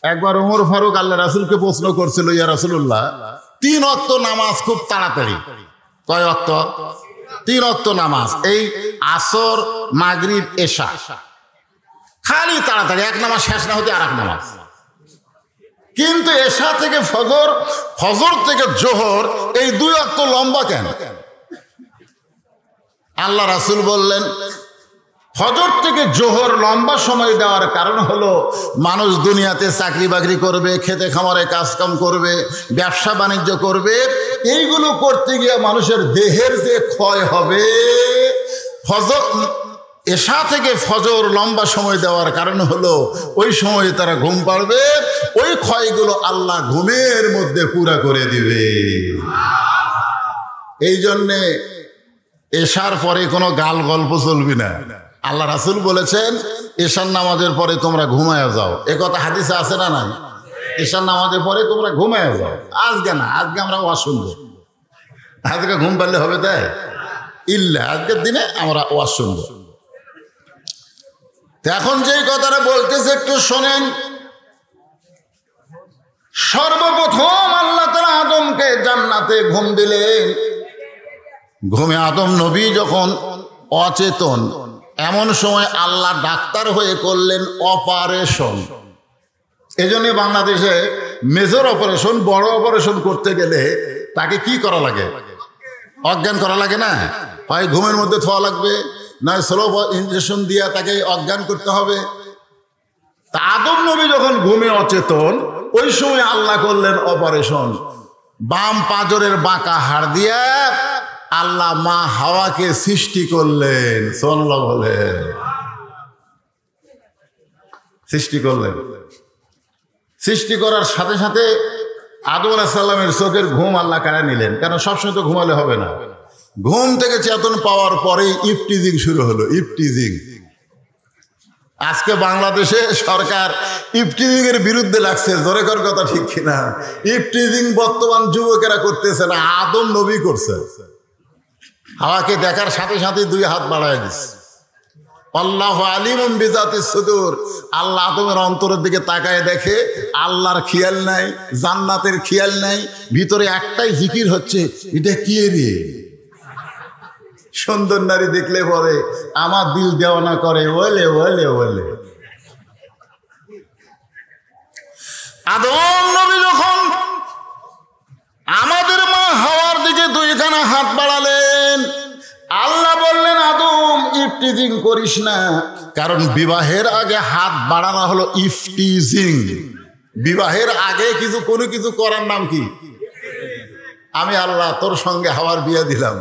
একবার ওমর ফারুক আল্লাহ রাসূলকে প্রশ্ন করছিল, ইয়া রাসূলুল্লাহ, 3 ওয়াক্ত নামাজ খুব তাড়াতাড়ি, কয় ওয়াক্ত? 3 ওয়াক্ত নামাজ, এই আসর, মাগরিব, এশা, খালি তাড়াতাড়ি, এক নামাজ শেষ না হতে আর এক নামাজ। কিন্তু এশা থেকে ফজর, ফজর থেকে জোহর, এই 2 ওয়াক্ত লম্বা কেন? আল্লাহ রাসূল বললেন, ফজর থেকে জোহর লম্বা সময় দেওয়ার কারণ হলো মানুষ দুনিয়াতে চাকরি বাকরি করবে, খেতে খামারে কাজকাম করবে, ব্যবসা বাণিজ্য করবে, এইগুলো করতে গিয়ে মানুষের দেহের যে ক্ষয় হবে, ফজর এশা থেকে ফজর লম্বা সময় দেওয়ার কারণ হলো ওই সময়ে তারা ঘুম পাড়বে, ওই ক্ষয়গুলো আল্লাহ ঘুমের মধ্যে পুরা করে দিবে। এই জন্যে এশার পরে কোনো গাল গল্প চলবি না। আল্লাহ রাসূল বলেছেন, এশার নামাজের পরে তোমরা ঘুমায় যাও। এ কথা হাদিসে আছে না নাই? এশার নামাজের পরে তোমরা ঘুমায় যাও। আজকে না, আজকে আমরা ওয়াজ শুনবো। আজকে ঘুম পারলে হবে তাই? ইল্লা, আজকের দিনে আমরা ওয়াজ শুনবো। এখন যেই কথাটা বলতেছে একটু শোনেন। সর্বপ্রথম আল্লাহ তাআলা আদমকে জান্নাতে ঘুম দিলেন। ঘুমে আদম নবী যখন অচেতন, এমন সময় আল্লাহ ডাক্তার হয়ে করলেন অপারেশন। এই জন্য বাংলাদেশে মেজর অপারেশন, বড় অপারেশন করতে গেলে তাকে কি করা লাগে? অজ্ঞান করা লাগে না? হয় ঘুমের মধ্যে থোয়া লাগবে, নয় স্লো ইঞ্জেকশন দিয়ে তাকে অজ্ঞান করতে হবে। তা আদম নবী যখন ঘুমে অচেতন, ওই সময় আল্লাহ করলেন অপারেশন। বাম পাঁজরের বাঁকা হাড় দিয়ে আল্লাহ মা হাওয়াকে সৃষ্টি করলেন। সুবহানাল্লাহ বলেন। সৃষ্টি করলেন। সৃষ্টি করার সাথে সাথে আদম আলাইহিস সালামের চোখের ঘুম আল্লাহ কাড়া নিলেন, কারণ সবসময় তো ঘুমালে হবে না। ঘুম থেকে চেতন পাওয়ার পরেই ইফটিজিং শুরু হলো। ইফটিজিং। আজকে বাংলাদেশে সরকার ইফটিজিং এর বিরুদ্ধে লাগছে, জোরে কর কথা ঠিক কিনা? ইফটিজিং বর্তমান যুবকেরা করতেছে না, আদম নবী করছে। হাওয়াকে দেখার সাথে সাথে 2 হাত বাড়ায় দিচ্ছে। আল্লাহু আলিমুম বিজাতিস সুদূর। আল্লাহ আদমের অন্তরের দিকে তাকায় দেখে, আল্লাহর খেয়াল নাই, জান্নাতের খেয়াল নাই, ভিতরে একটাই জিকির হচ্ছে, এটা কি রে? সুন্দর নারী দেখলে পরে আমার দিল দেওয়ানা করে, ওলে ওলে ওলে। আদম নবী যখন আমাদের মা হাওয়ার দিকে 2খানা হাত বাড়ালেন, আল্লাহ বললেন, আদম ইফটিজিং করিস না, কারণ বিবাহের আগে হাত বাড়ানো হলো ইফটিজিং। বিবাহের আগে কোনো কিছু করার নাম কি? আমি আল্লাহ তোর সঙ্গে হাওয়ার বিয়ে দিলাম।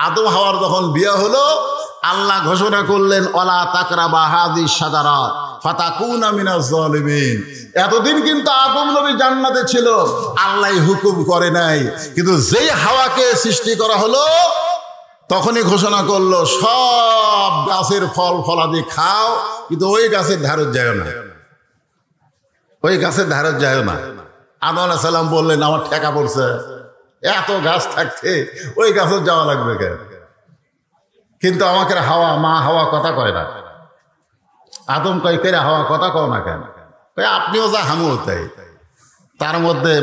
আদম হাওয়ার যখন বিয়ে হলো, আল্লাহ ঘোষণা করলেন, ওয়ালা তাকরাবা হাযিহিশ শাজারা ফাতাকুনা মিনাজ জালিমিন। এতদিন কিন্তু আদম নবী জান্নাতে ছিল, আল্লাহ হুকুম করে নাই, কিন্তু যেই হাওয়াকে সৃষ্টি করা হলো তখনই ঘোষণা করলো, সব গাছের ফল ফলাদি খাও, কিন্তু ওই গাছের ধারে যায় না, ওই গাছের ধারে যায় না। আদম আলাইহিস সালাম বললেন, আমার ঠেকা পড়ছে, এত গাছ থাকতে ওই গাছে যাওয়া লাগবে কেন? কিন্তু আমাকে হাওয়া, মা হাওয়া কথা কয় না। আদম কয়, কেরে হাওয়া কথা কও না কেন? আপনিও যা হামিও তাই। তার মধ্যে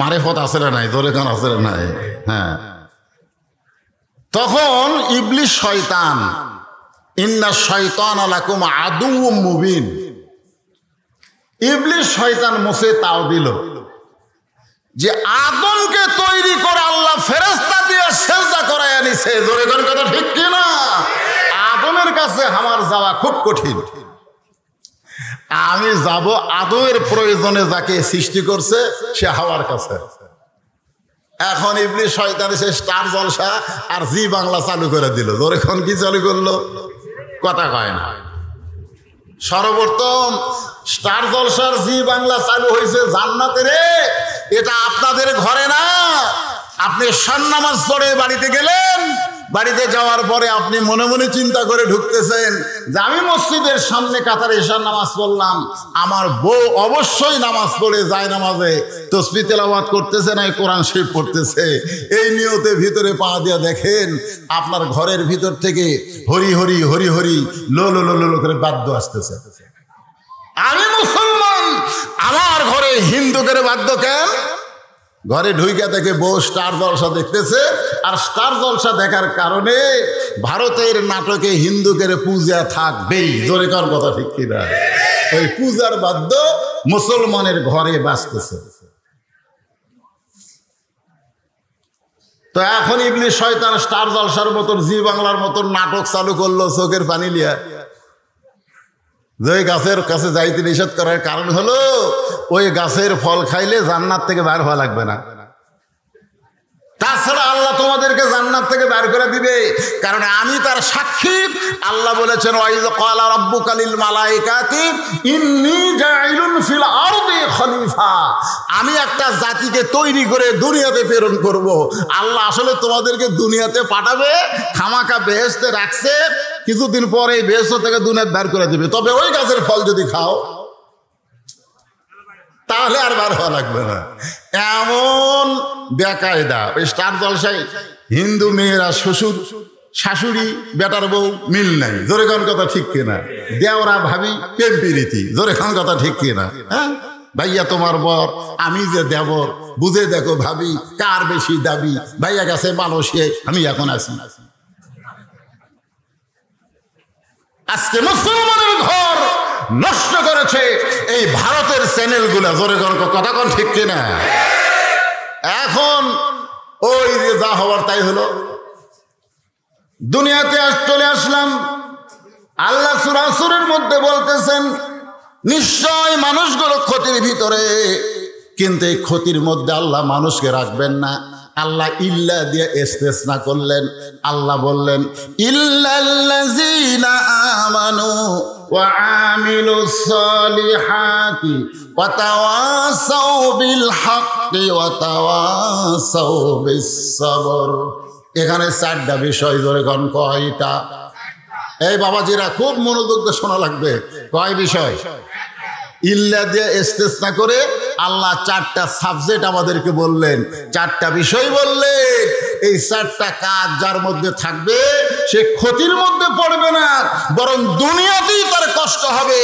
মারিফত আছে না নাই? জোরে কান আছে না নাই? হ্যাঁ। তখন ইবলিস শয়তান, ইন্না শাইতানা লাকুম আদুউম মুবিন, ইবলিস শয়তান মুসে তাও দিল যে আদমকে তৈরি করে আল্লাহ ফেরেশতা দিয়ে সেজদা করায় আনিছে। জোরে কোন কথা ঠিক কি না? আদমের কাছে আমার যাওয়া খুব কঠিন। আমি যাব আদমের প্রয়োজনে, যাকে সৃষ্টি করছে সে হাওয়ার কাছে। এখন ইবলিস শয়তান এসে স্টার জলসা আর জি বাংলা চালু করে দিল। জোরে কোন কি চালু করলো? কথা কয় না। সর্বপ্রথম স্টার জলসার জি বাংলা চালু হয়েছে জান্নাতে রে। এটা আপনাদের ঘরে না। আপনি ঈশার নামাজ পড়ে বাড়িতে গেলেন, বাড়িতে যাওয়ার পরে আপনি মনে মনে চিন্তা করে ঢুকতেছেন যে আমি মসজিদের সামনে কাতারে ঈশার নামাজ পড়লাম, আমার বউ অবশ্যই নামাজ পড়ে যায়, নামাজে তাসবিহ তেলাওয়াত করতেছে না কোরআন শরীফ পড়তেছে। এই নিয়তে ভিতরে পা দিয়ে দেখেন আপনার ঘরের ভিতর থেকে হরি হরি হরি হরি লো লো লো লো করে বাদ্য আসতেছে। আমি মুসলমান, আমার করে বাধ্য কেন? ঘরে ঢুইকা দেখে বউ স্টার জলসা দেখতেছে, আর স্টার জলসা দেখার কারণে ভারতের নাটকে হিন্দুদের পূজা থাকবেই। জোরে কর কথা ঠিক কিনা? ওই পূজার বাধ্য মুসলমানের ঘরে বাঁচতেছে। তো এখন ইবলিস শয়তান স্টার জলসার মতন, জি বাংলার মতন নাটক চালু করলো চোখের পানি লিয়া। যে গাছের কাছে যাইতে নিষেধ করার কারণ হলো ওই গাছের ফল খাইলে জান্নাত থেকে বের হওয়া লাগবে না। তাছাড়া আল্লাহ তোমাদেরকে জান্নাত থেকে বের করে দিবে, কারণ আমি তার সাক্ষী। আল্লাহ বলেছেন, ওয়াইজ ক্বালা রাব্বুকা লিল মালাইকাতি ইন্নী জাইলুন ফিল আরদি খলিফা। আমি একটা জাতিকে তৈরি করে দুনিয়াতে প্রেরণ করব। আল্লাহ আসলে তোমাদেরকে দুনিয়াতে পাঠাবে, খামাকা বেহেশতে রাখছে, কিছুদিন পরে এই বেহেশত থেকে দুনিয়াতে বের করে দিবে। তবে ওই গাছের ফল যদি খাও তাহলে আর বার হওয়া লাগবে না। এমন বেকায়দা। ওই স্টার জলসায় হিন্দু মেয়েরা শ্বশুর শাশুড়ি বেটার বউ মিল নাই। জোরে কোন কথা ঠিক কিনা? দেওরা ভাবি প্রেম প্রীতি। জোরে কোন কথা ঠিক কিনা? হ্যাঁ, ভাইয়া তোমার বর, আমি যে দেবর, বুঝে দেখো ভাবি কার বেশি দাবি। ভাইয়া গেছে মালয়েশিয়া, আমি এখন আছি। আজকে মুসলমানের ঘর নষ্ট করেছে এই ভারতের চ্যানেলগুলা। জোরে কথা কোন ঠিক কিনা? এখন ওই যে যা হওয়ার তাই হলো। দুনিয়াতে চলে আসলাম। আল্লাহ সূরা আসরের মধ্যে বলতেছেন, নিশ্চয় মানুষগুলো ক্ষতির ভিতরে, কিন্তু এই ক্ষতির মধ্যে আল্লাহ মানুষকে রাখবেন না। আল্লাহ ইল্লা দিয়ে ইস্তেসনা করলেন। আল্লাহ বললেন, ইল্লাল্লাযীনা আমানু ওয়া আমিলুস সালিহাতি ওয়া তাওয়াসাউ বিল হাক্কি ওয়া তাওয়াসাউ বিস সাবর। এখানে চারটা বিষয়। ধরে কোন কয়টা? এই বাবাজিরা খুব মনোযোগ দিয়ে শোনা লাগবে। কয় বিষয়? ইল্লা দিয়ে ইস্তেসনা করে আল্লাহ চারটা সাবজেক্ট আমাদেরকে বললেন, চারটা বিষয় বললেন। এই চারটা কাজ যার মধ্যে থাকবে সে ক্ষতির মধ্যে পড়বে না, বরং দুনিয়াতেই তার কষ্ট হবে।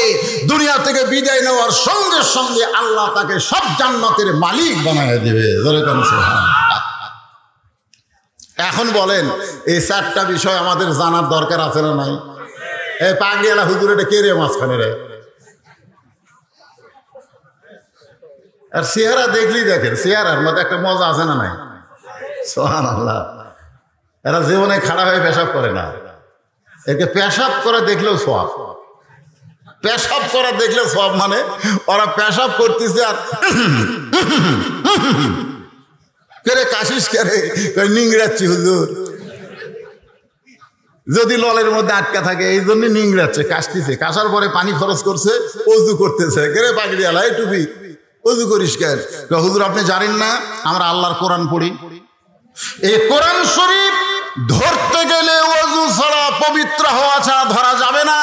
দুনিয়া থেকে বিদায় নেওয়ার সঙ্গে সঙ্গে আল্লাহ তাকে সব জান্নাতের মালিক বানায় দেবে। এখন বলেন, এই চারটা বিষয় আমাদের জানার দরকার আছে না নাই? এই পাগড়িওয়ালা হুজুর, এটা কে রে মাঝখানে রে? আর চেহারা দেখলেই দেখেন, চেহারার মধ্যে একটা মজা আছে না নাই? সুবহানাল্লাহ। এরা জীবনে খাড়া হয়ে পেশাব করে না। একে পেশাব করে দেখলেও সওয়াব। পেশাব করা দেখলে সওয়াব, মানে ওরা পেশাব করতেছে আর কেরে কাশিস কেরে নিংড়াচ্ছি হুজুর। যদি ললের মধ্যে আটকা থাকে এই জন্য নিংড়াচ্ছে, কাশতেছে। কাশার পরে পানি খরচ করছে, ওযু করতেছে। কেরে পাগড়িওয়ালা, এই টুপি ওযু করিস কেন? হুজুর আপনি জানেন না আমরা আল্লাহর কোরআন পড়ি। এই কোরআন শরীফ ধরতে গেলে ওযু ছাড়া, পবিত্র হওয়া ছাড়া ধরা যাবে না।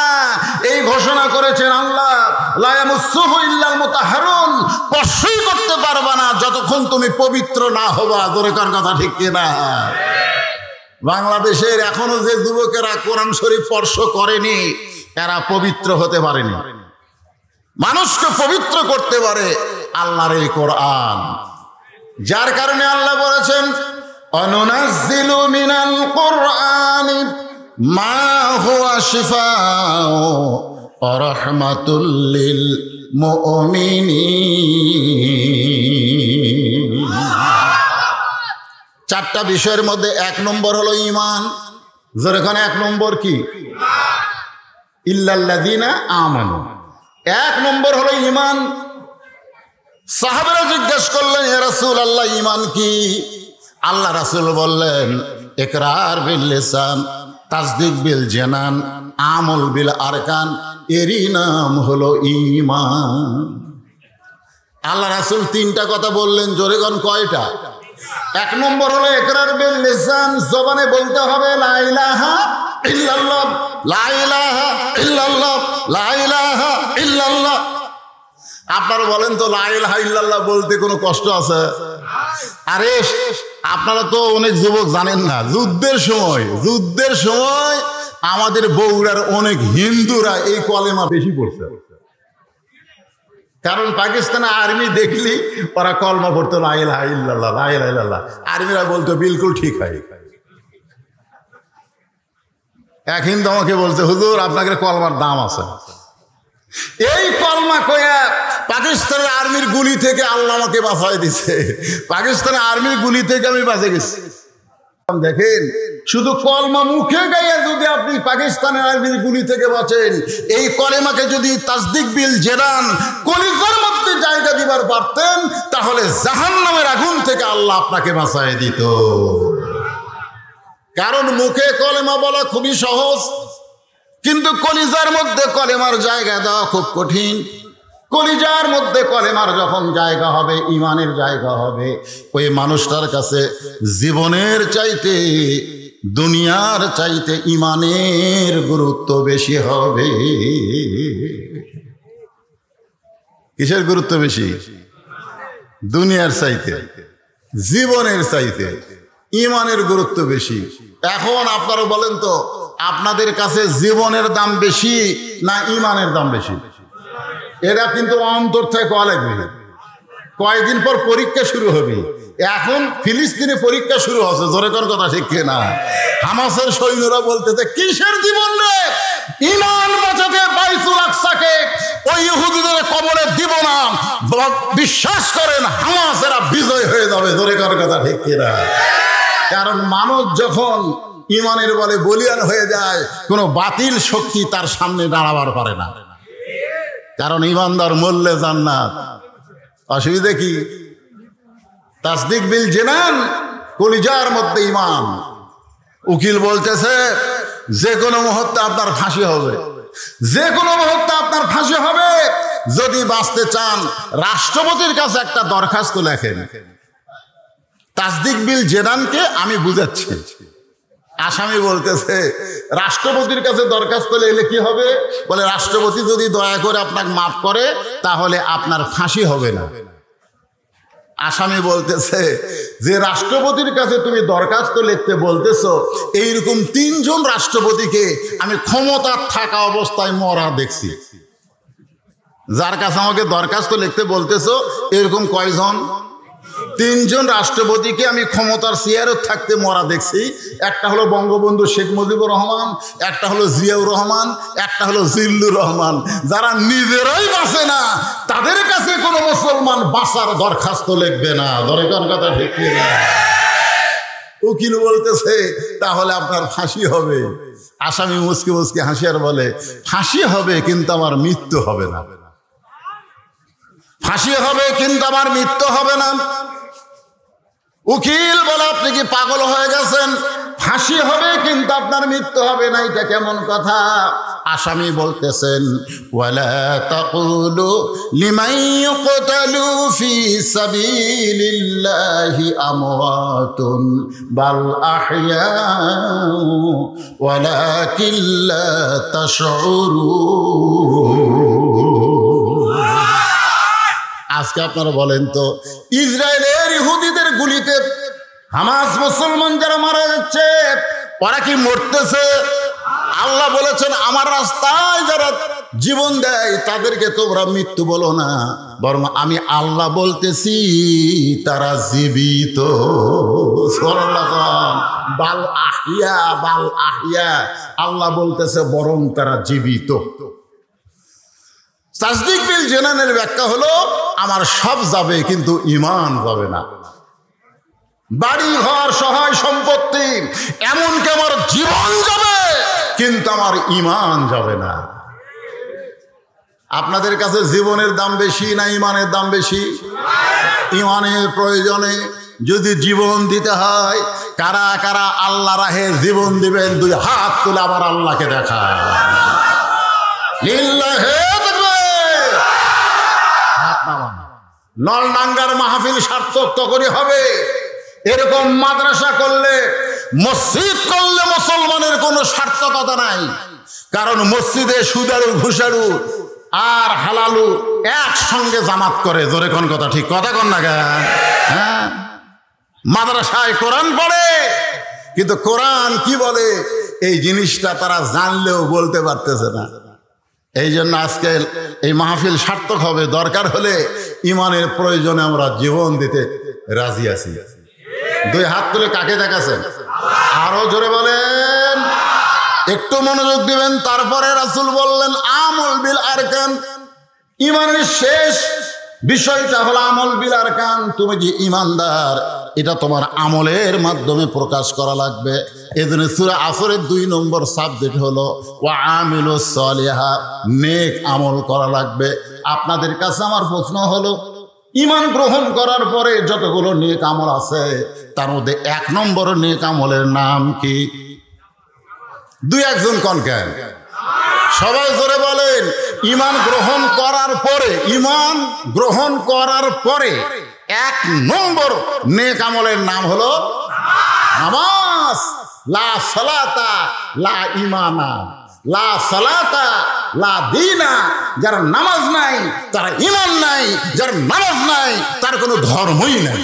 এই ঘোষণা করেছেন আল্লাহ, লা ইয়ামাসসুহু ইল্লাল মুতাহহারুন। স্পর্শই করতে পারবা না যতক্ষণ তুমি পবিত্র না হবা। জোরে কার কথা ঠিক কিনা? বাংলাদেশের এখনো যে যুবকেরা কোরআন শরীফ স্পর্শ করেনি, এরা পবিত্র হতে পারেনি। মানুষকে পবিত্র করতে পারে আল্লাহর এই কোরআন। যার কারণে আল্লাহ বলেছেন, অনুনাজ্জিলু মিনাল কুরআনি মা হুয়া শিফাউ ওয়া রাহমাতুল লিল মুমিনিন। চারটা বিষয়ের মধ্যে এক নম্বর হলো ঈমান। যেখানে এক নম্বর কি? ইল্লাল্লাযীনা আমানু। এক নম্বর হলো ঈমান। সাহাবারা জিজ্ঞেস করলেন, ইয়া রাসূলুল্লাহ ঈমান কি? আল্লাহ রাসূল বললেন, ইকরার বিল লিসান, তাসদীক বিল জানান, আমল বিল আরকান। এরই নাম হলো ঈমান। আল্লাহ রাসূল তিনটা কথা বললেন। জোরে কোন কয়টা? এক নম্বর হলো ইকরার বিল লিসান, জবানে বলতে হবে লা ইলাহা ইল্লাল্লাহ, লা ইলাহা ইল্লাল্লাহ, লা ইলাহা ইল্লাল্লাহ। আপনারা বলেন তো, লা ইলাহা ইল্লাল্লাহ বলতে কোনো কষ্ট আছে? আরে আপনারা তো অনেক যুবক জানেন না, যুদ্ধের সময় আমাদের বগুড়ার অনেক হিন্দুরা এই কলেমা বেশি পড়ছে। কারণ পাকিস্তানে আর্মি দেখলি ওরা কলমা পড়তো লা ইলাহা ইল্লাল্লাহ, লা ইলাহা ইল্লাল্লাহ। আর্মিরা বলতো বিলকুল ঠিক হয়। এক হিন্দু আমাকে বলছে, হুজুর আপনাকে কলমার দাম আছে। এই কলমা কয়া পাকিস্তানের আর্মির গুলি থেকে আল্লাহ আমাকে বাঁচাই দিছে। পাকিস্তানের আর্মির গুলি থেকে আমি বাঁচে গেছি। দেখেন, শুধু কলমা মুখে গাইয়া যদি আপনি পাকিস্তানের আর্মির গুলি থেকে বাঁচেন, এই কলেমাকে যদি তাসদিক বিল জেনান কলিজার মধ্যে জায়গা দিবার পারতেন, তাহলে জাহান্নামের আগুন থেকে আল্লাহ আপনাকে বাঁচাই দিত। কারণ মুখে কলেমা বলা খুবই সহজ, কিন্তু কলিজার মধ্যে কলেমার জায়গা দেওয়া খুব কঠিন। কলিজার মধ্যে কলেমার যখন জায়গা হবে, ইমানের জায়গা হবে, ওই মানুষটার কাছে জীবনের চাইতে, দুনিয়ার চাইতে ইমানের গুরুত্ব বেশি হবে। কিসের গুরুত্ব বেশি? দুনিয়ার চাইতে, জীবনের চাইতে ইমানের গুরুত্ব বেশি। এখন আপনারা বলেন তো, আপনাদের কাছে জীবনের দাম বেশি না ইমানের দাম বেশি? এরা কিন্তু অন্তর থেকে কয়া লাগবে। কয়েকদিন পর পরীক্ষা শুরু হবে। এখন ফিলিস্তিনে পরীক্ষা শুরু হচ্ছে, জোরে কোন কথা ঠিক না? হামাসের সৈন্যরা বলতেছে, কিসের জীবন রে? ইমান বাঁচাতে বাইতুল আকসাকে ওই ইহুদিদের কবরে দিব না। বিশ্বাস করেন হামাসেরা বিজয় হয়ে যাবে, জোরে কোন কথা ঠিক না? কারণ মানুষ যখন ইমানের বলে বলিয়ান হয়ে যায়, কোনো বাতিল শক্তি তার সামনে দাঁড়াবার পারে না। কারণ ইমানদার মরলে জান্নাত। অসুবিধা কি? তাসদিক বিল জেনান, কলিজার মধ্যে ইমান। উকিল বলতেছে যে কোনো মুহূর্তে আপনার ফাঁসি হবে, যে কোনো মুহূর্তে আপনার ফাঁসি হবে। যদি বাঁচতে চান রাষ্ট্রপতির কাছে একটা দরখাস্ত লেখেন। তাসদিক বিল জেনানকে আমি বুঝাচ্ছি। আসামি বলতেছে রাষ্ট্রপতির কাছে দরখাস্ত লিখলে কি হবে? বলে রাষ্ট্রপতি যদি দয়া করে আপনাকে মাফ করে তাহলে আপনার ফাঁসি হবে না। আসামি বলতেছে যে রাষ্ট্রপতির কাছে তুমি দরখাস্ত লিখতে বলতেছো, এইরকম 3 জন রাষ্ট্রপতিকে আমি ক্ষমতা থাকা অবস্থায় মরা দেখছি। যার কাছে আমাকে দরখাস্ত লিখতে বলতেছো এরকম কয়জন? 3 জন রাষ্ট্রপতিকে আমি ক্ষমতার চেয়ারে থাকতে মরা দেখছি। একটা হলো বঙ্গবন্ধু শেখ মুজিবুর রহমান, একটা হলো জিয়াউর রহমান, একটা হলো জিল্লুর রহমান। যারা নিজেরাই বাঁচে না তাদের কাছে কোনো মুসলমান বাঁচার দরখাস্ত লিখবে না। ধরে কোন কথা ঠিক না? উকিল বলতেছে তাহলে আপনার ফাঁসি হবে। আসামি মুসকি মুসকি হাসি আর বলে, ফাঁসি হবে কিন্তু আমার মৃত্যু হবে না। ফাঁসি হবে কিন্তু আমার মৃত্যু হবে না। উকিল বলে, আপনি কি পাগল হয়ে গেছেন? ফাঁসি হবে কিন্তু আপনার মৃত্যু হবে না, এটা কেমন কথা? আসামি বলতেছেন, ওয়ালা তাকুলু লিমান ইউকতালু ফি সাবিলিল্লাহি আমওয়াতুন বাল আহইয়াউ ওয়ালাকিন লা তাশউরুন। আজকে আপনারা বলেন তো, ইসরায়েলের ইহুদিদের গুলিতে হামাস মুসলমান যারা মারা যাচ্ছে, ওরা কি মরতেছে? আল্লাহ বলেছেন আমার রাস্তায় যারা জীবন দেয় তাদেরকে তোমরা মৃত্যু বলো না, বরং আমি আল্লাহ বলতেছি তারা জীবিত। বাল আহিয়া, বাল আহিয়া, আল্লাহ বলতেছে বরং তারা জীবিত। তাসদিক বিল জেনানের ব্যাখ্যা হলো, আমার সব যাবে কিন্তু ইমান যাবে না। বাড়ি ঘর সহায় সম্পত্তি, এমনকি আমার জীবন যাবে কিন্তু আমার ইমান যাবে না। আপনাদের কাছে জীবনের দাম বেশি না ইমানের দাম বেশি? ইমানের প্রয়োজনে যদি জীবন দিতে হয়, কারা কারা আল্লাহ রাহে জীবন দিবেন? 2 হাত তুলে আবার আল্লাহকে দেখায়। লিল্লাহে নলডাঙ্গার মাহফিল সার্থক তখনই হবে। এরকম মাদ্রাসা করলে, মসজিদ করলে মুসলমানের কোনো সার্থকতা নাই। কারণ মসজিদে সুদারু ঘুষারু আর হালালু একসঙ্গে জামাত করে। জোরে কোন কথা ঠিক কথা কন না গা? হ্যাঁ, মাদ্রাসায় কোরআন পড়ে, কিন্তু কোরআন কি বলে এই জিনিসটা তারা জানলেও বলতে পারতেছে না। এই জন্য আজকে এই মাহফিল সার্থক হবে, দরকার হলে ইমানের প্রয়োজনে আমরা জীবন দিতে রাজি আছি। দুই হাত তুলে কাকে দেখাচ্ছেন? আরো জোরে বলেন, একটু মনোযোগ দিবেন। তারপরে রাসূল বললেন আমল বিল আরকান, ইমানের শেষ বিষয়টা হলো আমল বিল আরকান। তুমি যে ইমানদার এটা তোমার আমলের মাধ্যমে প্রকাশ করা লাগবে। এজন্য সূরা আসরের 2 নম্বর সাবজেক্ট হলো ওয়া আমিলুস সালিহা, নেক আমল করা লাগবে। আপনাদের কাছে আমার প্রশ্ন হলো, ইমান গ্রহণ করার পরে যতগুলো নেক আমল আছে তার মধ্যে 1 নম্বর নেক আমলের নাম কি? দুই একজন কোন কেন? সবাই জোরে বলেন। ইমান গ্রহণ করার পরে, ইমান গ্রহণ করার পরে 1 নম্বর নেক আমলের নাম হলো নামাজ। লা সালাতা লা ঈমানা, লা সালাতা লা দীনা। যার নামাজ নাই তার ঈমান নাই, যার নামাজ নাই তার কোনো ধর্মই নাই।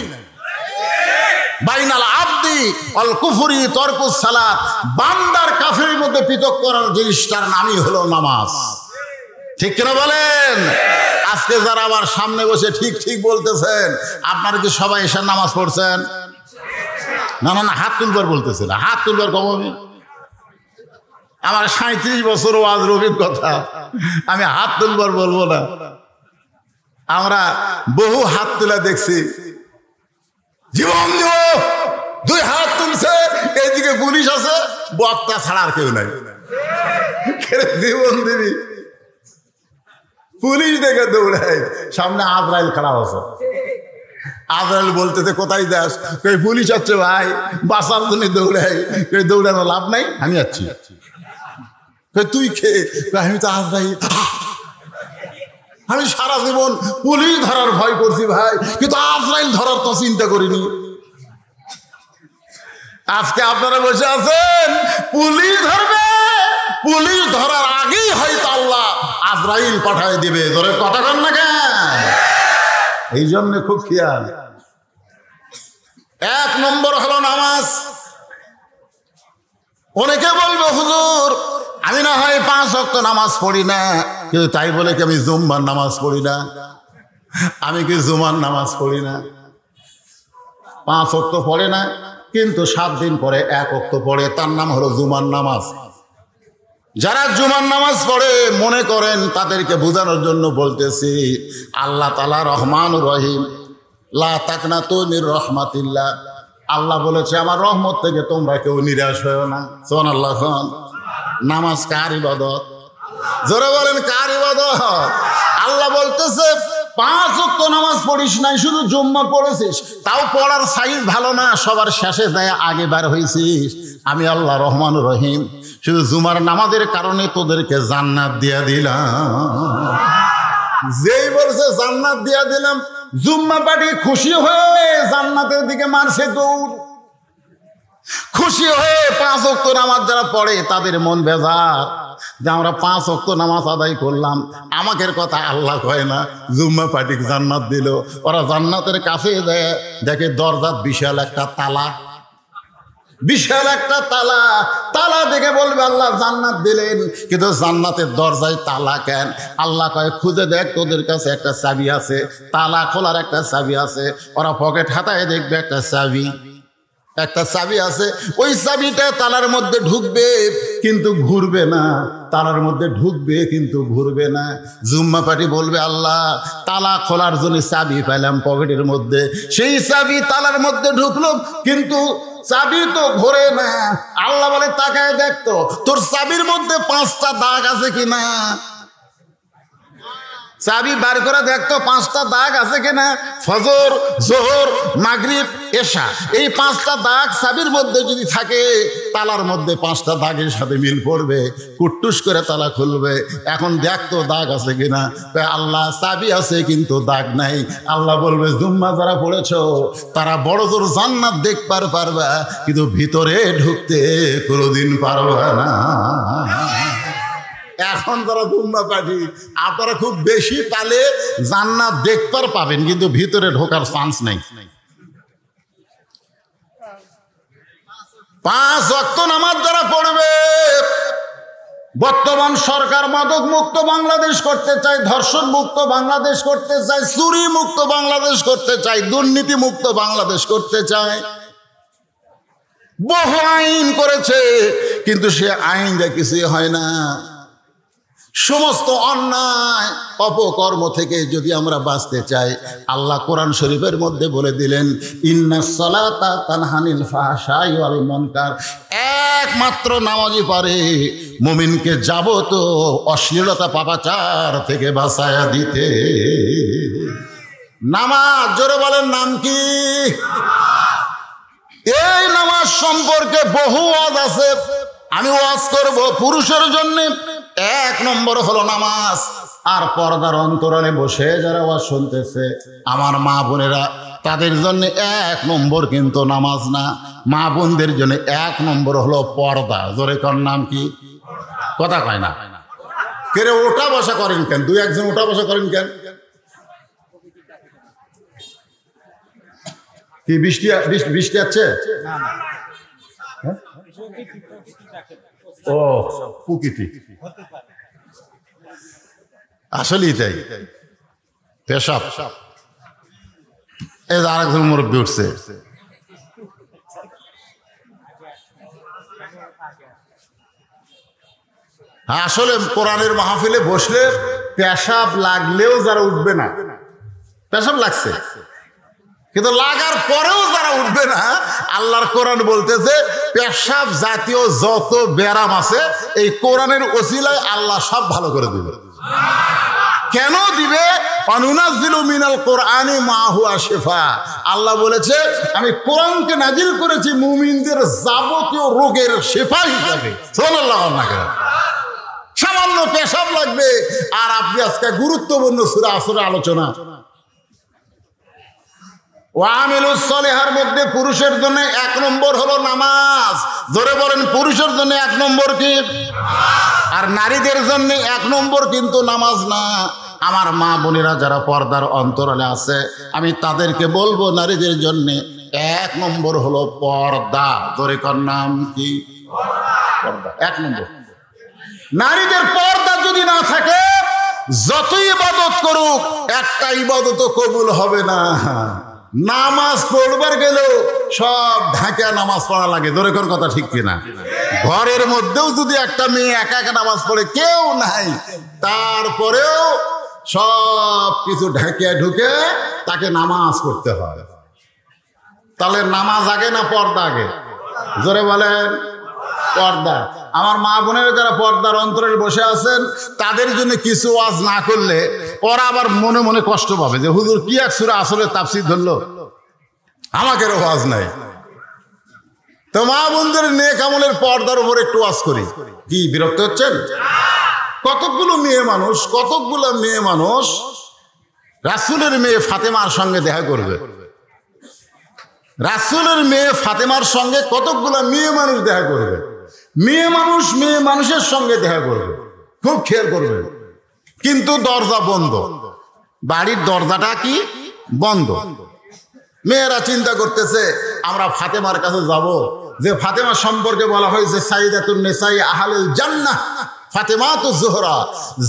বাইনাল আবদি অল কুফরি তরকুস সালাত, বান্দার কাফেরের মধ্যে পৃথক করার জিনিসটার নামই হলো নামাজ। ঠিক কিনা বলেন? আজকে যারা আবার সামনে বসে ঠিক ঠিক বলতেছেন, আপনারা কি সবাই এসে নামাজ পড়ছেন? না না না, হাত তুলবার বলতেছিল, হাত তুলবার কমই। আমার 37 বছর ওয়াজের অভিজ্ঞতা, আমি হাত তুলবার বলবো না। আমরা বহু হাত তুলে দেখছি, জীবন দিব 2 হাত তুলছে, এইদিকে পুলিশ আছে, বক্তা ছাড়া আর কেউ নাই। জীবন দিবি, পুলিশ দেখে দৌড়ায়, সামনে আজরাইল খাড়া আছে। আজরাইল বলতেছে কোথায় যাস? কই পুলিশ আছে ভাই, বাঁচার জন্য দৌড়াই। কই দৌড়ানো লাভ নাই, আমি যাচ্ছি। কই তুই খেয়ে? আমি তো আজরাইল। আমি সারা জীবন পুলিশ ধরার ভয় করছি ভাই, কিন্তু আজরাইল ধরার তো চিন্তা করিনি। আজকে আপনারা বসে আছেন, পুলিশ ধরবে, পুলিশ ধরার আগেই হয়তো আল্লাহ আজরাইল পাঠায় দিবে। ধরে কথা কন না কেন? এই জন্য খুব খেয়াল। 1 নম্বর হলো নামাজ। অনেকে বলবে হুজুর আমি না হয় 5 ওয়াক্ত নামাজ পড়ি না, কিন্তু তাই বলে কি আমি জুম্মার নামাজ পড়ি না? আমি কি জুমার নামাজ পড়ি না? 5 ওয়াক্ত পড়ে না, কিন্তু 7 দিন পরে 1 ওয়াক্ত পড়ে, তার নাম হলো জুমার নামাজ। যারা জুমার নামাজ পড়ে মনে করেন তাদেরকে বোঝানোর জন্য বলতেছি, আল্লাহ তাআলা রহমানুর রহিম, লা তাকনাতু মির রাহমাতিল্লাহ। আল্লাহ বলেছে আমার রহমত থেকে তোমরা কেউ নিরাশ হয়ো না। সুবহানাল্লাহ। নামাজ কার ইবাদত? জোরে বলেন কার ইবাদত? আল্লাহ বলতেছে 5 ওয়াক্ত নামাজ পড়িস নাই, শুধু জুম্মা পড়েছিস, তাও পড়ার সাইজ ভালো না, সবার শেষে যায় আগে বার হয়েছিস। আমি আল্লাহ রহমানুর রহিম শুধু জুমার নামাজের কারণে তোদেরকে জান্নাত দিয়া দিলাম। যেই বলছে জান্নাত দিয়া দিলাম, জুম্মা পাটি খুশি হয়ে জান্নাতের দিকে মারছে দৌড়। খুশি হয়ে 5 ওয়াক্ত নামাজ যারা পড়ে তাদের মন বেজার যে আমরা 5 ওয়াক্ত নামাজ আদায় করলাম, আমাদের কথা আল্লাহ কয় না, জুম্মা পাটিক জান্নাত দিল। ওরা জান্নাতের কাছে দেয়, দেখে দরজার বিশাল একটা তালা, বিশাল একটা তালা। তালা দেখে বলবে আল্লাহ জান্নাত দিলেন, কিন্তু জান্নাতের দরজায় তালা কেন? আল্লাহ কয় খুঁজে দেখ, তোদের কাছে একটা চাবি আছে, তালা খোলার একটা চাবি আছে। ওরা পকেট হাতায় দেখবে একটা চাবি, একটা চাবি আছে, ওই চাবিটা তালার মধ্যে ঢুকবে কিন্তু ঘুরবে না, তালার মধ্যে ঢুকবে কিন্তু ঘুরবে না। জুম্মা পাটি বলবে আল্লাহ তালা খোলার জন্য চাবি পাইলাম পকেটের মধ্যে, সেই চাবি তালার মধ্যে ঢুকলো কিন্তু চাবি তো ঘোরে না। আল্লাহ বলে তাকায় দেখতো তোর চাবির মধ্যে 5টা দাগ আছে কিনা, চাবি বার করে দেখতো 5টা দাগ আছে কিনা। ফজর, জোহর, মাগরিব, এশা, এই 5টা দাগ চাবির মধ্যে যদি থাকে, তালার মধ্যে 5টা দাগের সাথে মিল পড়বে, কুট্টুস করে তালা খুলবে। এখন দেখতো দাগ আছে কিনা, আল্লাহ চাবি আছে কিন্তু দাগ নাই। আল্লাহ বলবে জুম্মা যারা পড়েছো তারা বড় জোর জান্নাত দেখবার পারবা, কিন্তু ভিতরে ঢুকতে কোনোদিন পারবা না। এখন যারা জুম্মা পাঠি আপনারা খুব বেশি তালে জান্নাত দেখবার পাবেন, কিন্তু ভিতরে ঢোকার চান্স নেই। 5 ওয়াক্ত নামাজ যারা পড়বে বর্তমান সরকার মাদক মুক্ত বাংলাদেশ করতে চায়, ধর্ষণ মুক্ত বাংলাদেশ করতে চায়, চুরি মুক্ত বাংলাদেশ করতে চায়, দুর্নীতি মুক্ত বাংলাদেশ করতে চায়। বহু আইন করেছে, কিন্তু সে আইন যা কিছুই হয় না। সমস্ত অন্যায় অপকর্ম থেকে যদি আমরা বাঁচতে চাই, আল্লাহ কোরআন শরীফের মধ্যে বলে দিলেন, ইন্নাস সালাতা তানহানিল ফাহশাই ওয়াল মুনকার। একমাত্র নামাজই পারে মুমিনকে যাবতীয় অশ্লীলতা পাপাচার থেকে বাঁচায়া দিতে। নামাজ, জোরে বলেন নাম কি? এই নামাজ সম্পর্কে বহু ওয়াজ আছে, আমি ওয়াজ করব। পুরুষের জন্য 1 নম্বর হলো নামাজ। আর পর্দার অন্তরালে বসে যারা ওয়াজ শুনতেছে, আমার মা বোনেরা, তাদের জন্য 1 নম্বর কিন্তু নামাজ না, মা বোনদের জন্য 1 নম্বর হলো পর্দা। জোরে কর নাম কি? কথা কয় না কেরে? ওটা বসা করেন কেন? 2-1 জন ওটা বসা করেন কেন? কি বৃষ্টি আছে? ও প্রকৃতি, আসলেই তাই। পেশাব, এই আরেকজন মুরব্বী উঠছে। আসলে কোরআনের মাহফিলে বসলে পেশাব লাগলেও যারা উঠবে না, পেশাব লাগছে কিন্তু লাগার পরেও যারা উঠবে না, আল্লাহর কোরআন বলতেছে পেশাব জাতীয় যত ব্যারাম আছে এই কোরআনের ওসিলায় আল্লাহ সব ভালো করে দিবে। কেন দিবে? অনুনাজ্জিলু মিনাল কোরআনি মা হুয়া শিফা। আল্লাহ বলেছে আমি কোরআনকে নাজিল করেছি মুমিনদের যাবতীয় রোগের শিফা হিসাবে। সুবহানাল্লাহ। সামান্য পেশাব লাগবে, আর আপনি আজকে গুরুত্বপূর্ণ সূরা আসরের আলোচনা, ওয়ামিলুস সলিহার মধ্যে পুরুষের জন্য 1 নম্বর হলো নামাজ। জোরে বলেন, পুরুষের জন্য 1 নম্বর কি? আর নারীদের জন্য 1 নম্বর কিন্তু নামাজ না। আমার মা বোনেরা যারা পর্দার অন্তরালে আছে, আমি তাদেরকে বলবো নারীদের জন্য 1 নম্বর হলো পর্দা। জোরে কর নাম কি? পর্দা 1 নম্বর। নারীদের পর্দা যদি না থাকে, যতই ইবাদত করুক একটা ইবাদতও কবুল হবে না। নামাজ পড়বার গেলেও সব ঢাকা নামাজ পড়া লাগে। জোরে কোন কথা ঠিক কিনা? ঘরের মধ্যেও যদি একটা মেয়ে একা একা নামাজ পড়ে, কেউ নাই, তারপরেও সব কিছু ঢাকিয়া ঢুকে তাকে নামাজ পড়তে হয়। তাহলে নামাজ আগে না পর্দা আগে? জোরে বলেন পর্দা। আমার মা বোনেরা যারা পর্দার অন্তরে বসে আছেন, তাদের জন্য কিছু ওয়াজ না করলে ওরা আবার মনে মনে কষ্ট পাবে যে হুজুর কি এক সূরা আসলে তাফসীর ধরলো, আমাকেরও ওয়াজ নাই। তো মা বোনদের নেক আমলের পর্দার উপর একটু ওয়াজ করি। কি বিরক্ত হচ্ছেন? কতগুলো মেয়ে মানুষ রাসূলের মেয়ে ফাতেমার সঙ্গে দেখা করবে। রাসূলের মেয়ে ফাতেমার সঙ্গে কতগুলো মেয়ে মানুষ দেখা করবে। মেয়ে মানুষের সঙ্গে দেখা করবে, খুব খেয়াল করবে, কিন্তু দরজা বন্ধ, বাড়ির দরজাটা কি বন্ধ। মেয়েরা চিন্তা করতেছে আমরা ফাতেমার কাছে যাব, যে ফাতেমা সম্পর্কে বলা হয়েছে সাইয়্যিদাতুন নিসাই আহলিল জান্নাহ, ফাতেমা তো জোহরা,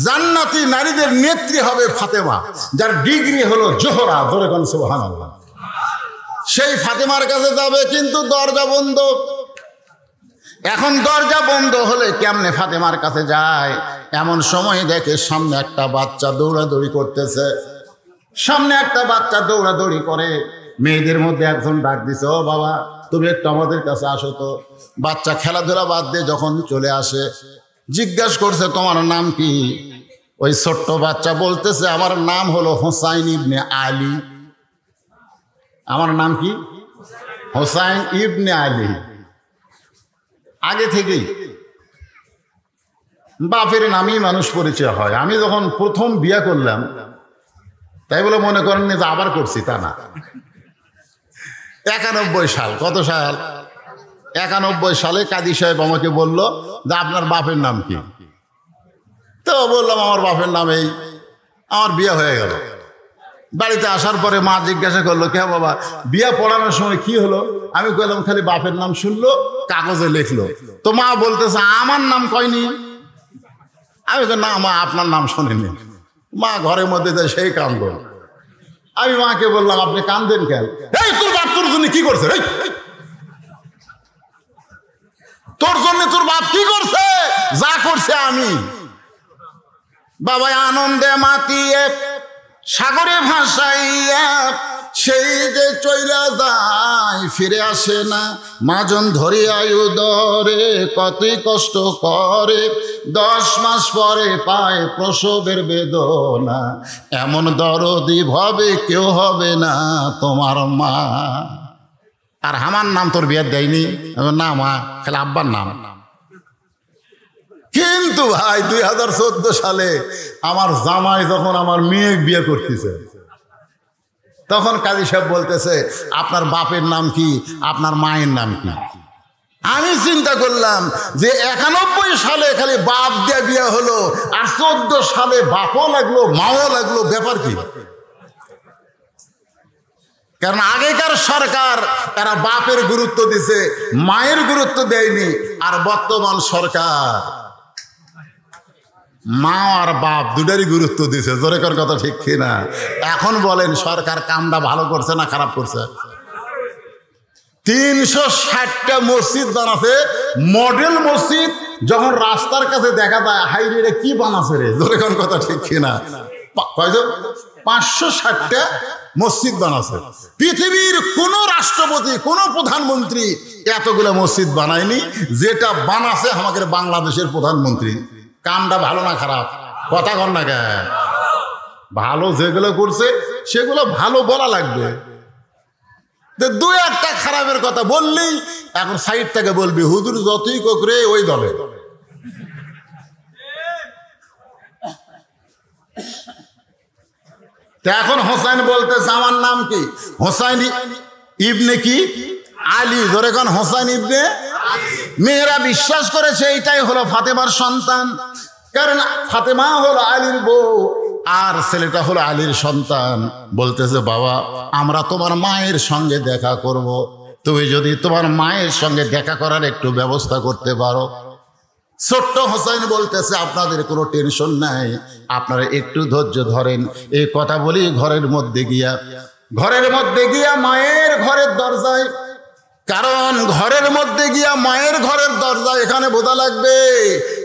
জান্নাতি নারীদের নেত্রী হবে ফাতেমা, যার ডিগ্রি হলো জোহরা। ধরে কোন সুবহানাল্লাহ। সেই ফাতেমার কাছে যাবে, কিন্তু দরজা বন্ধ। এখন দরজা বন্ধ হলে কেমনে ফাতেমার কাছে যায়? এমন সময় দেখে সামনে একটা বাচ্চা দৌড়াদৌড়ি করতেছে। সামনে একটা বাচ্চা দৌড়াদৌড়ি করে, মেয়েদের মধ্যে একজন ডাক দিছে, ও বাবা তুমি একটু আমাদের কাছে আসো তো। বাচ্চা খেলাধুলা বাদ দিয়ে যখন চলে আসে, জিজ্ঞাসা করছে তোমার নাম কি? ওই ছোট্ট বাচ্চা বলতেছে আমার নাম হলো হুসাইন ইবনে আলী। আমার নাম কি? হুসাইন ইবনে আলী। আগে থেকেই বাপের নামেই মানুষ পরিচয় হয়। আমি যখন প্রথম বিয়ে করলাম, তাই বলে মনে করেননি যে আবার করছি, তা না। 91 সাল, কত সাল? 91 সালে কাজী সাহেব আমাকে বলল যে আপনার বাপের নাম কি? তো বললাম আমার বাপের নাম এই। আমার বিয়ে হয়ে গেল। বাড়িতে আসার পরে মা জিজ্ঞাসা করলো, কে বাবা বিয়ে পড়ানোর সময় কি হলো? আমি বললাম খালি বাপের নাম শুনলো, কাগজে লিখলো। তো মা বলতেছে আমার নাম কয়নি। আমি তো না মা আপনার নাম শোনেনি। মা ঘরের মধ্যে যায় সেই কান্দ। আমি মাকে বললাম আপনি কান্দেন কেন? এই তোর বাপ তোর জন্য কি করছে? তোর জন্য তোর বাপ কি করছে? যা করছে আমি। বাবা আনন্দে মাতিয়ে সাগরে ভাসাইয়া সেই যে চইলা যায় ফিরে আসে না। মাজন ধরিয়া উদরে কতই কষ্ট করে 10 মাস পরে পায় প্রসবের বেদনা। এমন দরদি ভাবে কেউ হবে না তোমার মা। আর আমার নাম তোর বিয়ে দেয়নি না মা, খালি আব্বার নাম। কিন্তু ভাই 2014 সালে আমার জামাই যখন আমার মেয়ে বিয়ে করতেছে তখন কাজী সাহেব বলতেছে আপনার বাপের নাম কি, আপনার মায়ের নাম কি? আমি চিন্তা করলাম যে 91 সালে খালি বাপ দিয়ে বিয়ে হলো আর 14 সালে বাপও লাগলো মাও লাগলো, ব্যাপার কি? কারণ আগেকার সরকার তারা বাপের গুরুত্ব দিছে, মায়ের গুরুত্ব দেয়নি। আর বর্তমান সরকার মা আর বাপ দুটারই গুরুত্ব দিছে। জোরে কর কথা ঠিক কিনা? এখন বলেন সরকার কামটা ভালো করছে না খারাপ করছে? 360টা মসজিদ বানাছে, মডেল মসজিদ। যখন রাস্তার কাছে দেখা যায় হাইরে কি বানাছে রে, জোরে কর কথা ঠিক কিনা? 560টা মসজিদ বানাছে। পৃথিবীর কোন রাষ্ট্রপতি কোন প্রধানমন্ত্রী এতগুলো মসজিদ বানায়নি। যেটা বানাছে আমাদের বাংলাদেশের প্রধানমন্ত্রী। কামটা ভালো না খারাপ? কথা কর না কে? ভালো যেগুলো করছে সেগুলো ভালো বলা লাগবে। দুই একটা খারাপের কথা বললেই এখন সাইড থেকে বলবি হুজুর যতই কোক রে ওই দলে। এখন হোসাইন বলতেছে আমার নাম কি? হোসাইন ইবনে কি আলী। ধরে কোন হোসাইন ইবনে। মেয়েরা বিশ্বাস করেছে এইটাই হলো ফাতেমার সন্তান, কারণ ফাতেমা হলো আলীর বউ আর ছেলেটা হলো আলীর সন্তান। বলতেছে বাবা আমরা তোমার মায়ের সঙ্গে দেখা করব, তুমি যদি তোমার মায়ের সঙ্গে দেখা করার একটু ব্যবস্থা করতে পারো। ছোট্ট হোসেন বলতেছে আপনাদের কোনো টেনশন নাই, আপনারা একটু ধৈর্য ধরেন। এই কথা বলি ঘরের মধ্যে গিয়া মায়ের ঘরের দরজায়, কারণ ঘরের মধ্যে গিয়া মায়ের ঘরের দরজা এখানে বোঝা লাগবে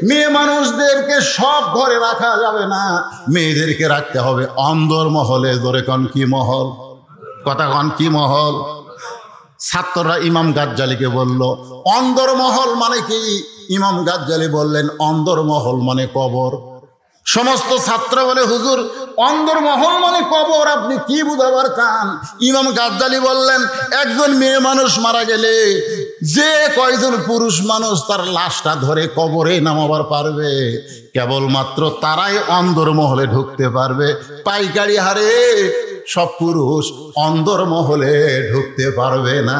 মেয়ে মানুষদেরকে সব ঘরে রাখা যাবে না, মেয়েদেরকে রাখতে হবে অন্দর মহলে। ধরে কন কি মহল? কথা কন কি মহল? ছাত্ররা ইমাম গাজ্জালিকে বলল অন্দর মহল মানে কি? ইমাম গাজ্জালি বললেন অন্দর মহল মানে কবর। সমস্ত ছাত্র বলে হুজুর অন্দর মহল মানে কবর, আপনি কি বুঝাবার চান? ইমাম গাজ্জালি বললেন একজন মেয়ে মানুষ মারা গেলে যে কয়জন পুরুষ মানুষ তার লাশটা ধরে কবরে নামাবার পারবে কেবলমাত্র তারাই অন্দর মহলে ঢুকতে পারবে। পাইকারি হারে সব পুরুষ অন্দর মহলে ঢুকতে পারবে না।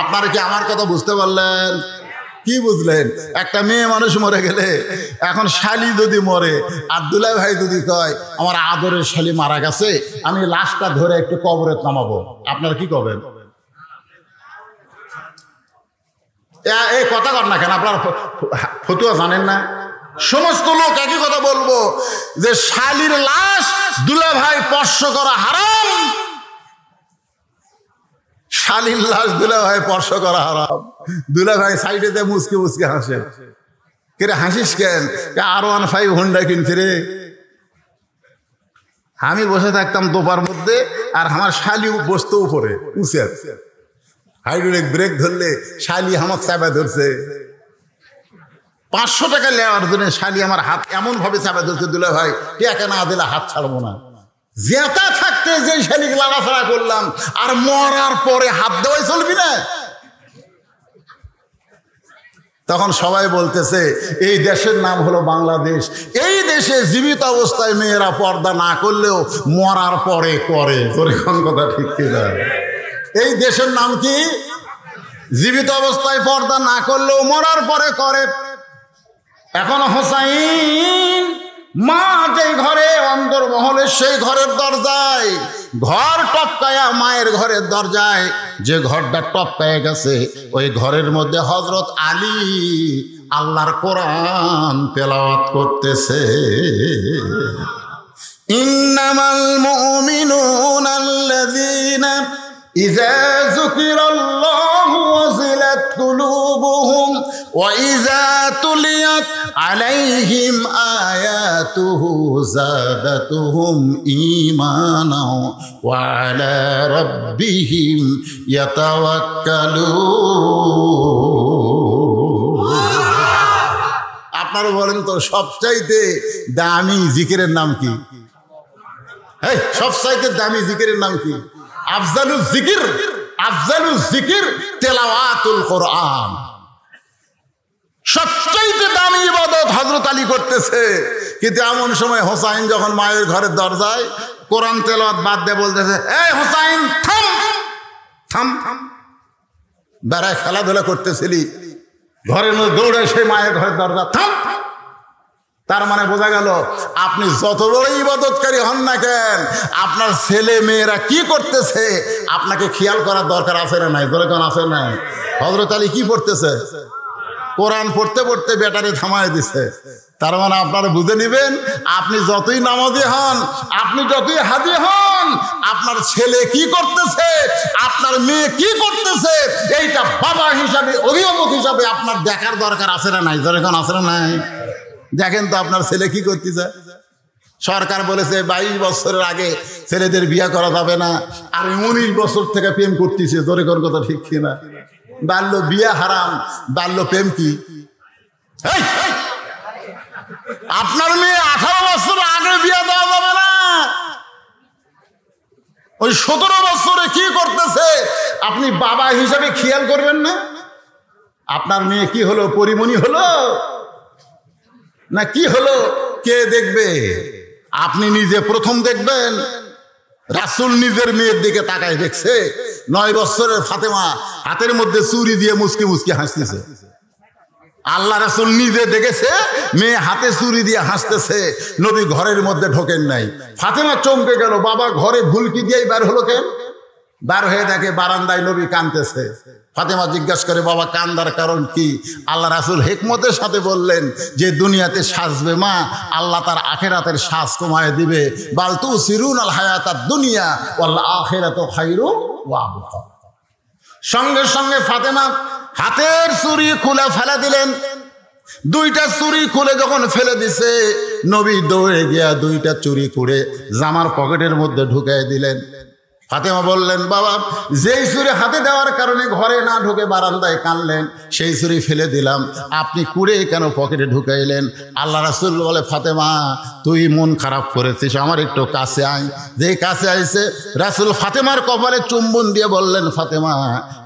আপনারা কি আমার কথা বুঝতে পারলেন? কি বুঝলেন? একটা মেয়ে মানুষ মরে গেলে এখন শালি যদি মরে, আব্দুল্লাহ ভাই যদি কয় আমার আদরের শালি মারা গেছে, আমি লাশটা ধরে একটু কবরে নামাবো, আপনারা কি করবেন? এই কথা কর না কেন? আপনারা ফতুয়া জানেন না? সমস্ত লোক একই কথা বলবো যে শালির লাশ দুলা ভাই স্পর্শ করা হারাম। শালির লাশ দুলা ভাই স্পর্শ করা হারাম। দুলা ভাই সাইডে মুসকে মুসকে হাসে। কে হাসিস কেন? R15 হুন্ডা কিনছে রে। আমি বসে থাকতাম দোপার মধ্যে আর আমার শালি বসতো উপরে উঁচে, হাইড্রোলিক ব্রেক ধরলে শালি আমার চাপা ধরছে। 500 টাকা নেওয়ার জন্য শালি আমার হাত এমন ভাবে চাপা ধরছে, দুলা ভাই টাকা না দিলে হাত ছাড়বো না। জেতা থাকতে যে শালিকে লাড়াছাড়া করলাম আর মরার পরে হাত দেওয়াই চলবি না। তখন সবাই বলতেছে এই দেশের নাম হলো বাংলাদেশ, এই দেশে জীবিত অবস্থায় মেয়েরা পর্দা না করলেও মরার পরে করে। তোর কোন কথা ঠিক কিনা? এই দেশের নাম কি? জীবিত অবস্থায় পর্দা না করলেও মরার পরে করে। এখন হোসাইন মা যে ঘরে অন্দর মহলে সেই ঘরের দরজায় ঘর টপকায়া মায়ের ঘরের দরজায় যে ঘরটা টপকায় গেছে ওই ঘরের মধ্যে হযরত আলী আল্লাহর কোরআন তেলাওয়াত করতেছে। ইন্নামাল মুমিনুনা আল্লাযীনা ইযা যুকিরাল্লাহু ওয়াজিলাত কুলুবুহুম ওয়া ইযা তুলিয়াত আলাইহিম আয়াতুহু যাদাতুহুম ঈমানাও ওয়া আলা রাব্বিহিম ইয়াতাওয়াক্কালুন। আপনারা বলেন তো সবচাইতে দামি জিকিরের নাম কি? এই সবচাইতে দামি জিকিরের নাম কি? আফজালুল জিকির তেলাওয়াতুল কোরআন। সবচাইতে দামি ইবাদত হযরত আলী করতেছে, কিন্তু এমন সময় হোসাইন যখন মায়ের ঘরের দরজায় কোরআন তেলাওয়াত বাদ দিয়ে বলতেছে, এই হোসাইন থাম থাম থাম, বেড়ায় খেলাধুলা করতেছিলি, ঘরের মধ্যে দৌড়ে সেই মায়ের ঘরের দরজা থাম। তার মানে বোঝা গেল আপনি যত বড় ইবাদতকারী হন না কেন, আপনার ছেলে মেয়েরা কি করতেছে আপনাকে খেয়াল করার দরকার আছে না নাই? ধরে কোন আছে না? হযরত আলী কি পড়তেছে? কোরআন পড়তে পড়তে ব্যাটারি থামায় দিছে। তার মানে আপনারা বুঝে নেবেন, আপনি যতই নামাজি হন, আপনি যতই হাজি হন, আপনার ছেলে কি করতেছে, আপনার মেয়ে কি করতেছে, এইটা বাবা হিসাবে, অভিভাবক হিসাবে আপনার দেখার দরকার আছে না নাই? ধরে কোন আছে না নাই? দেখেন তো আপনার ছেলে কি করতেছে। সরকার বলেছে 22 বছরের আগে ছেলেদের বিয়ে করা যাবে না, আর 19 বছর থেকে প্রেম করতেছে। জোরে কোন কথা ঠিক কিনা? বাল্য বিয়ে হারাম, বাল্য প্রেম কি? আপনার মেয়ে 18 বছর আগে বিয়ে দেওয়া যাবে না। ওই 17 বছরে কি করতেছে আপনি বাবা হিসাবে খেয়াল করবেন না? আপনার মেয়ে কি হলো? পরিমণি হলো না কি হলো? কে দেখবে? আপনি নিজে প্রথম দেখবেন। রাসূল নিজের মেয়ের দিকে তাকায় দেখছে, 9 বছরের ফাতেমা হাতের মধ্যে চুরি দিয়ে মুসকি মুসকি হাসতেছে। আল্লাহ রাসূল নিজে দেখেছে মেয়ে হাতে চুরি দিয়ে হাসতেছে, নবী ঘরের মধ্যে ঢোকেন নাই। ফাতেমা চমকে গেল, বাবা ঘরে ভুলকি দিয়েই বের হলো কেন? বার হয়ে দেখে বারান্দায় নবী কাঁদতেছে। ফাতেমা জিজ্ঞাসা করে, বাবা কান্দার কারণ কি? আল্লাহ রাসূল হিকমতের সাথে বললেন যে দুনিয়াতে সাজবে মা, আল্লাহ তার আখিরাতের সাজ কমায় দিবে। বাল তুসিরুনাল হায়াতাদ দুনিয়া ওয়াল আখিরাতু খায়রুন ওয়া আবকা। সঙ্গে সঙ্গে ফাতেমা হাতের চুড়ি খুলে ফেলে দিলেন। 2টা চুড়ি খুলে যখন ফেলে দিছে, নবী দৌড়ে গিয়া 2টা চুড়ি করে জামার পকেটের মধ্যে ঢুকাই দিলেন। ফাতেমা বললেন, বাবা যেই ছুরি হাতে দেওয়ার কারণে ঘরে না ঢুকে বারান্দায় কানলেন, সেই ছুরি ফেলে দিলাম, আপনি কুড়ে কেন পকেটে ঢুকাইলেন? আল্লাহ রাসূল বলে, ফাতেমা তুই মন খারাপ করেছিস, আমার একটু কাছে আয়। যেই কাছে আইছে, রাসূল ফাতেমার কপালে চুম্বন দিয়ে বললেন, ফাতেমা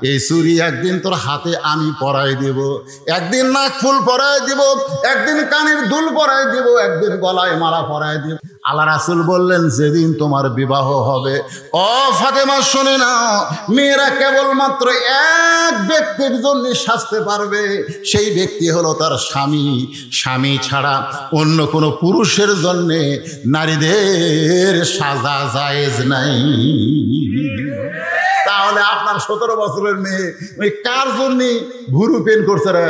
এই ছুরি একদিন তোর হাতে আমি পরাই দিব, একদিন নাক ফুল পরাই দিব, একদিন কানের দুল পরাই দিব, একদিন গলায় মালা পরাই দিব। আল্লাহ রাসূল বললেন, যেদিন তোমার বিবাহ হবে, ও ফাতেমা শুনে নাও, মেয়েরা কেবলমাত্র এক ব্যক্তির জন্য সাজতে পারবে, সেই ব্যক্তি হলো তার স্বামী। স্বামী ছাড়া অন্য কোনো পুরুষের জন্য নারীদের সাজা জায়েজ নাই। তাহলে আপনার 17 বছরের মেয়ে ওই কার জন্য ভুরু পেন করছে রে?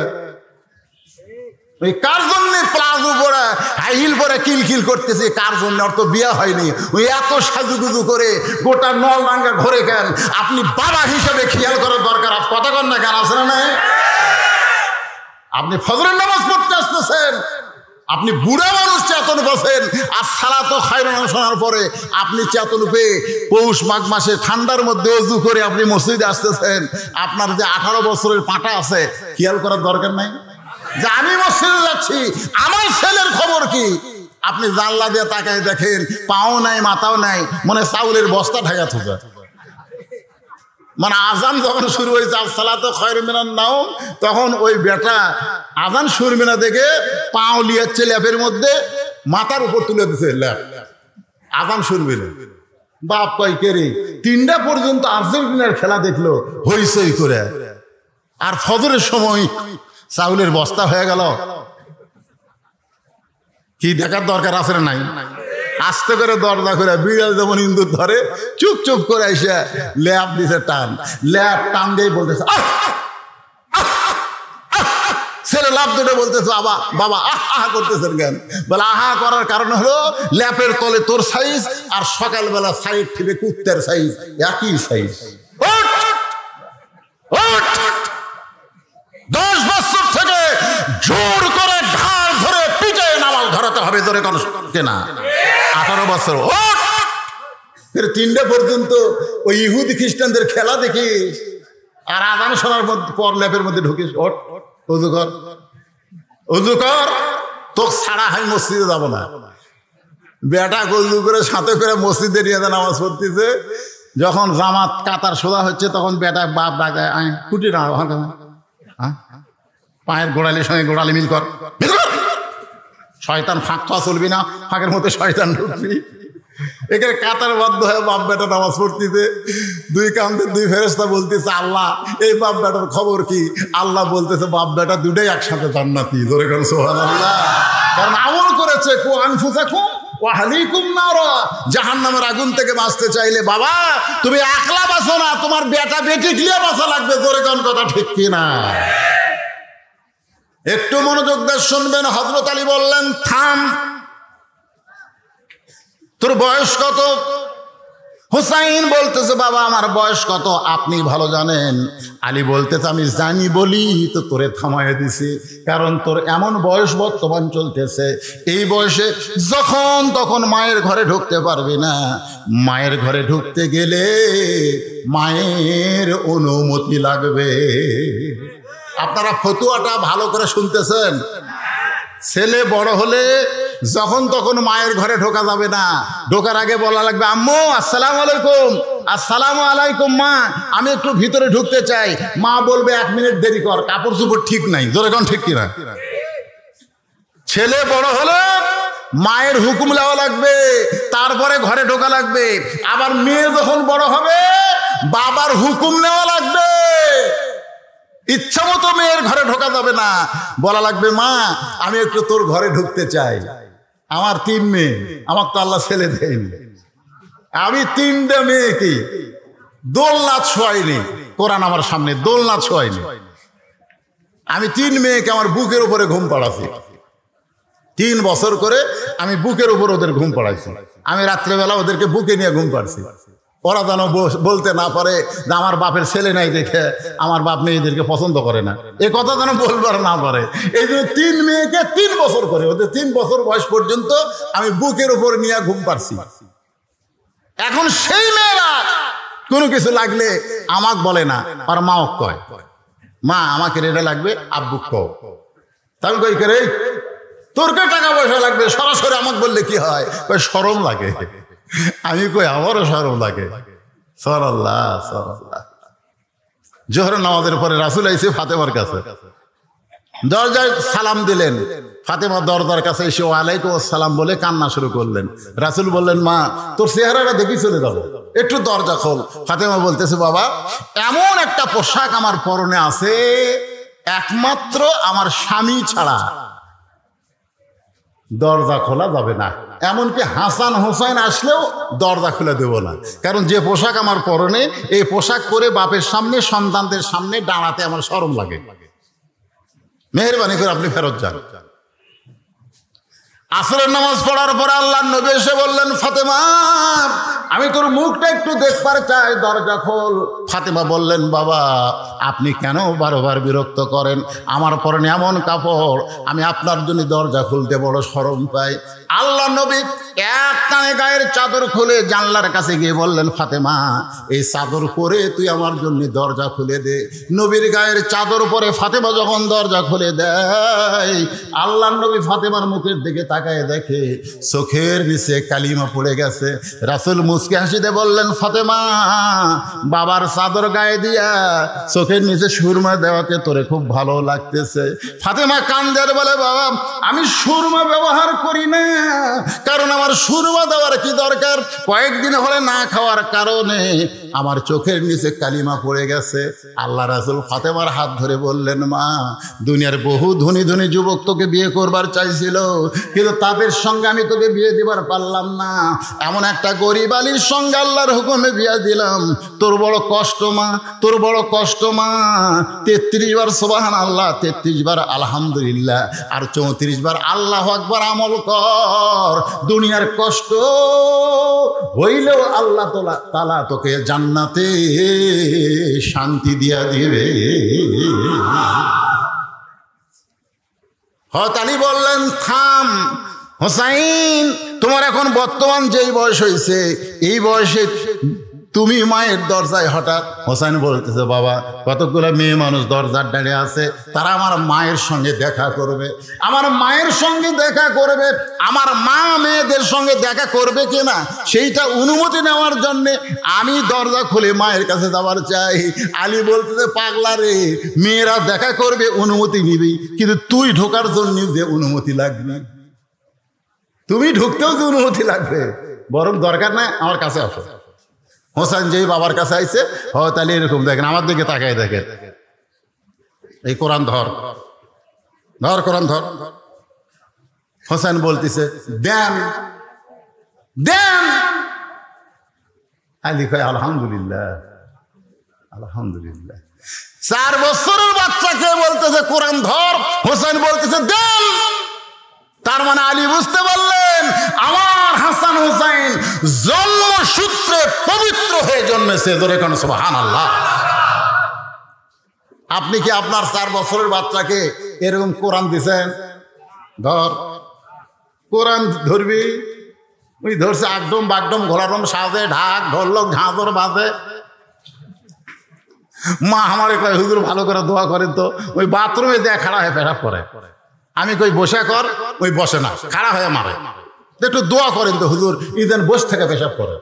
ওই কার জন্য প্লাজো পরে হাইহিল পরে কিলকিল করতেছে? কার জন্য? ওর তো বিয়ে হয়নি। ওই এত সাজুগুজু করে গোটা নলডাঙ্গা ঘরে কেন? আপনি বাবা হিসেবে খেয়াল করার দরকার। কথা কন না কেন? আসলে না, আপনি ফজরের নামাজ পড়তে আসতেছেন, আপনি বুড়া মানুষ চেতন বসেন, আর সালাতো খায়রুন শোনার পরে আপনি চেতন পেয়ে পৌষ মাঘ মাসে ঠান্ডার মধ্যে ওযু করে আপনি মসজিদে আসতেছেন। আপনার যে 18 বছরের পাটা আছে, খেয়াল করার দরকার নাই যে আমি মসজিদে যাচ্ছি, আমার ছেলের খবর কি? আপনি জানলা দিয়ে তাকায় দেখেন, পাও নাই মাথাও নাই, মনে চাউলের বস্তা ঢাকা থাকে। মানে আজান যখন শুরু হয়েছে, আসসালাতু খায়রুম মিনান নাওম, তখন ওই বেটা আজান শুরু না দেখে পাও লিয়াচ্ছে ল্যাপের মধ্যে, মাথার উপর তুলে দিচ্ছে ল্যাপ, আজান শুরু না। বাপ কয় কে রে? 3টা পর্যন্ত আর্জেন্টিনার খেলা দেখলো হইচই করে, আর ফজরের সময় চাউলের বস্তা হয়ে গেল। কি দেখার দরকার আছে না নাই? আস্তে করে দরজা করে বিড়াল যেমন ইন্দুর ধরে, চুপ চুপ করে এসে ল্যাপ দিছে টান, ল্যাপ টান দিয়ে বলতেছে, ছেলে লাভ দুটো বলতেছে বাবা বাবা আহা করতেছেন কেন? বলে আহা করার কারণ হলো ল্যাপের তলে তোর সাইজ আর সকালবেলা সাইড থেকে কুত্তের সাইজ একই সাইজ। 10 বছর থেকে জোর করে ঘাড় ধরে পিঠে নামাজ ধরাতে হবে ধরে কেনা 18 বছর। 3টে পর্যন্ত ওই ইহুদি খ্রিস্টানদের খেলা দেখিস আর আজান শোনার পর ল্যাপের মধ্যে ঢুকিস। ওঠ উজু কর উজু কর, তোকে ছাড়া হয় মসজিদে যাবো না। বেটা উজু করে সাথে করে মসজিদে নিয়ে নামাজ পড়তেছে। যখন জামাত কাতার সোজা হচ্ছে তখন বেটা বাপ ডাকে কুটি না পায়ের গোড়ালির সঙ্গে গোড়ালি মিল কর। শয়তান ফাঁক খাওয়া চলবি না, ফাঁকের মধ্যে শয়তান ঢুকবি। এখানে কাতার বাধ্য হয়ে বাপ বেটা নামাজ পড়তেছে। 2 কান্দের 2 ফেরেশতা বলতেছে আল্লাহ এই বাপ বেটার খবর কি? আল্লাহ বলতেছে বাপ বেটা দুটাই একসাথে জান্নাতি। জোরে করে সুবহানাল্লাহ। কারণ আমল করেছে কু আনফুসাকুম ওয়া আহলিকুম নার, জাহান্নামের আগুন থেকে বাঁচতে চাইলে বাবা তুমি একলা বাঁচো না, তোমার বেটা বেটি দিয়ে বাঁচা লাগবে। জোরে কোন কথা ঠিক কিনা? একটু মনোযোগ দিয়ে শুনবেন। হযরত আলী বললেন থাম, তোর বয়স কত? হুসাইন বলতেছে বাবা আমার বয়স কত আপনি ভালো জানেন। আলী বলতেছে আমি জানি বলি তো তোরে থামায় দিছি, কারণ তোর এমন বয়স বর্তমান চলতেছে, এই বয়সে যখন তখন মায়ের ঘরে ঢুকতে পারবি না। মায়ের ঘরে ঢুকতে গেলে মায়ের অনুমতি লাগবে। আপনারা ফতুয়াটা ভালো করে শুনতেছেন? ছেলে বড় হলে যখন তখন মায়ের ঘরে ঢোকা যাবে না। ঢোকার আগে বলা লাগবে আম্মু আসসালামু আলাইকুম। আসসালামু আলাইকুম মা, আমি একটু ভিতরে ঢুকতে চাই। মা বলবে 1 মিনিট দেরি কর, কাপড় চোপড় ঠিক নাই। জোরে কোন ঠিক কিনা? ছেলে বড় হলে মায়ের হুকুম নেওয়া লাগবে, তারপরে ঘরে ঢোকা লাগবে। আবার মেয়ে যখন বড় হবে বাবার হুকুম নেওয়া লাগবে। ইচ্ছা মতো মেয়ের ঘরে ঢোকা যাবে না, বলা লাগবে মা আমি একটু তোর ঘরে ঢুকতে চাই। আমার 3 মেয়ে, আমার তো আল্লাহ ছেলে দেয়নি। আমি 3টে মেয়েকে দোলনা ছোঁয়াইনি, কোরআন আমার সামনে দোলনা ছোঁয়াইনি। আমি 3 মেয়েকে আমার বুকের উপরে ঘুম পাড়াছি। 3 বছর করে আমি বুকের উপর ওদের ঘুম পাড়াইছি। আমি রাত্রেবেলা ওদেরকে বুকে নিয়ে ঘুম পাড়ছি। ওরা যেন বলতে না পারে যে আমার বাপের ছেলে নাই দেখে আমার বাপ মেয়েদেরকে পছন্দ করে না, এ কথা যেন বলবার না পারে। এই জন্য 3 মেয়েকে 3 বছর করে ওদের 3 বছর বয়স পর্যন্ত আমি বুকের উপর নিয়ে ঘুম পাড়ছি। এখন সেই মেয়েরা কোনো কিছু লাগলে আমাকে বলে না, আর মাও কয় মা আমাকে এটা লাগবে, আব্বু কও। তাহলে কই করে তোর কে টাকা পয়সা লাগবে, সরাসরি আমাকে বললে কি হয়? শরম লাগে। আমি কই আমারও শরম লাগে। সাল্লাল্লাহ সাল্লাল্লাহ। জোহরের নামাজের পরে রাসূল আইছে ফাতেমার কাছে, দরজায় সালাম দিলেন। ফাতেমা দরজার কাছে এসে ওয়ালাইকুম আসসালাম বলে কান্না শুরু করলেন। রাসূল বললেন মা তোর চেহারাটা দেখি চলে যাবো, একটু দরজা খোল। ফাতেমা বলতেছে বাবা এমন একটা পোশাক আমার পরনে আছে একমাত্র আমার স্বামী ছাড়া দরজা খোলা যাবে না, এমনকি হাসান হোসেন আসলেও দরজা খুলে দেব না। কারণ যে পোশাক আমার পরনে, এই পোশাক পরে বাপের সামনে সন্তানদের সামনে দাঁড়াতে আমার শরম লাগে। মেহেরবানি করে আপনি ফেরত যান। আসরের নামাজ পড়ার পরে আল্লাহর নবী এসে বললেন ফাতেমা আমি তোর মুখটা একটু দেখবার চাই, দরজা খোল। ফাতেমা বললেন বাবা আপনি কেন বারবার বিরক্ত করেন, আমার পরনে এমন কাপড় আমি আপনার জন্য দরজা খুলতে বড় শরম পাই। আল্লাহর নবী এক টানে গায়ের চাদর খুলে জানলার কাছে গিয়ে বললেন ফাতেমা এই চাদর পরে তুই আমার জন্য দরজা খুলে দে। নবীর গায়ের চাদর পরে ফাতেমা যখন দরজা খুলে দেয়, আল্লাহর নবী ফাতেমার মুখের দিকে তাকায় দেখে চোখের নিচে কালিমা পড়ে গেছে। রাসূল মুস্কি হাসিতে বললেন ফাতেমা বাবার চাদর গায়ে দিয়া চোখের নিচে সুরমা দেওয়াতে তোরে খুব ভালো লাগতেছে। ফাতেমা কান্দের বলে বাবা আমি সুরমা ব্যবহার করি না, কারণ আমার আমার সুরমা দেওয়ার কি দরকার? কয়েকদিন হলে না খাওয়ার কারণে আমার চোখের নিচে কালিমা পড়ে গেছে। আল্লাহ রাসূল ফাতেমার হাত ধরে বললেন, মা, দুনিয়ার বহু ধনী ধনী যুবক তোকে বিয়ে করবার চাইছিল, কিন্তু তাদের সঙ্গে আমি তোকে বিয়ে দিবার পারলাম না। এমন একটা গরিব আলীর সঙ্গে আল্লাহর হুকুমে বিয়ে দিলাম। তোর বড় কষ্ট মা, তোর বড় কষ্ট মা। 33 বার সুবহানাল্লাহ, 33 বার আলহামদুলিল্লাহ, আর 34 বার আল্লাহু আকবার আমল কর। দুনিয়ার কষ্ট হইলেও আল্লাহ তাআলা তোকে জান্নাতে শান্তি দিয়া দিবে। হযরত আলী বললেন, থাম হোসাইন, তোমার এখন বর্তমান যেই বয়স হয়েছে, এই বয়সে তুমি মায়ের দরজায় হঠাৎ। হোসাইন বলতেছে, বাবা, কতগুলো মেয়ে মানুষ দরজার দাঁড়িয়ে আছে, তারা আমার মায়ের সঙ্গে দেখা করবে, আমার মায়ের সঙ্গে দেখা করবে। আমার মা মেয়েদের সঙ্গে দেখা করবে কিনা সেইটা অনুমতি নেওয়ার জন্যে আমি দরজা খুলে মায়ের কাছে যাবার চাই। আলী বলতেছে, পাগলা রে, মেয়েরা দেখা করবে অনুমতি নিবি, কিন্তু তুই ঢোকার জন্য যে অনুমতি লাগবে, তুমি ঢুকতেও যে অনুমতি লাগবে, বরং দরকার নাই, আমার কাছে আসো। হোসেন যেই বাবার কাছে আইছে, হয়তো আলী এরকম দেখেন, আমার দিকে তাকায় দেখেন, এই কোরআন ধর ধর, কোরআন ধর। হোসেন বলতেছে, দেন দেন। আলী কয়, আলহামদুলিল্লাহ আলহামদুলিল্লাহ। 4 বছরের বাচ্চাকে বলতেছে কোরআন ধর, হোসেন বলতেছে দেন। তার মানে আলী বুঝতে পারলেন, আমার হাসান হুসাইন জন্মসূত্রে পবিত্র হয়ে জন্মেছে। জোরে কোন সুবহানাল্লাহ। আপনি কি আপনার 4 বছরের বাচ্চাকে এরকম কোরআন দিছেন? ধর, কোরআন ধরবি, ওই ধরছে একদম বাগডম ঘোলারম সাজে, ঢাক ঢোলক ঝাঁঝর বাজে। মা আমারে কয়, হুজুর ভালো করে দোয়া করেন তো। ওই বাথরুমে দেয়া খাড়া হয়ে পেশাব করে। আমি কই বসে কর, ওই বসে না, খাড়া হয়ে মারে। একটু দোয়া করেন তো হুজুর, ইদেন বসে থেকে পেশাব করে।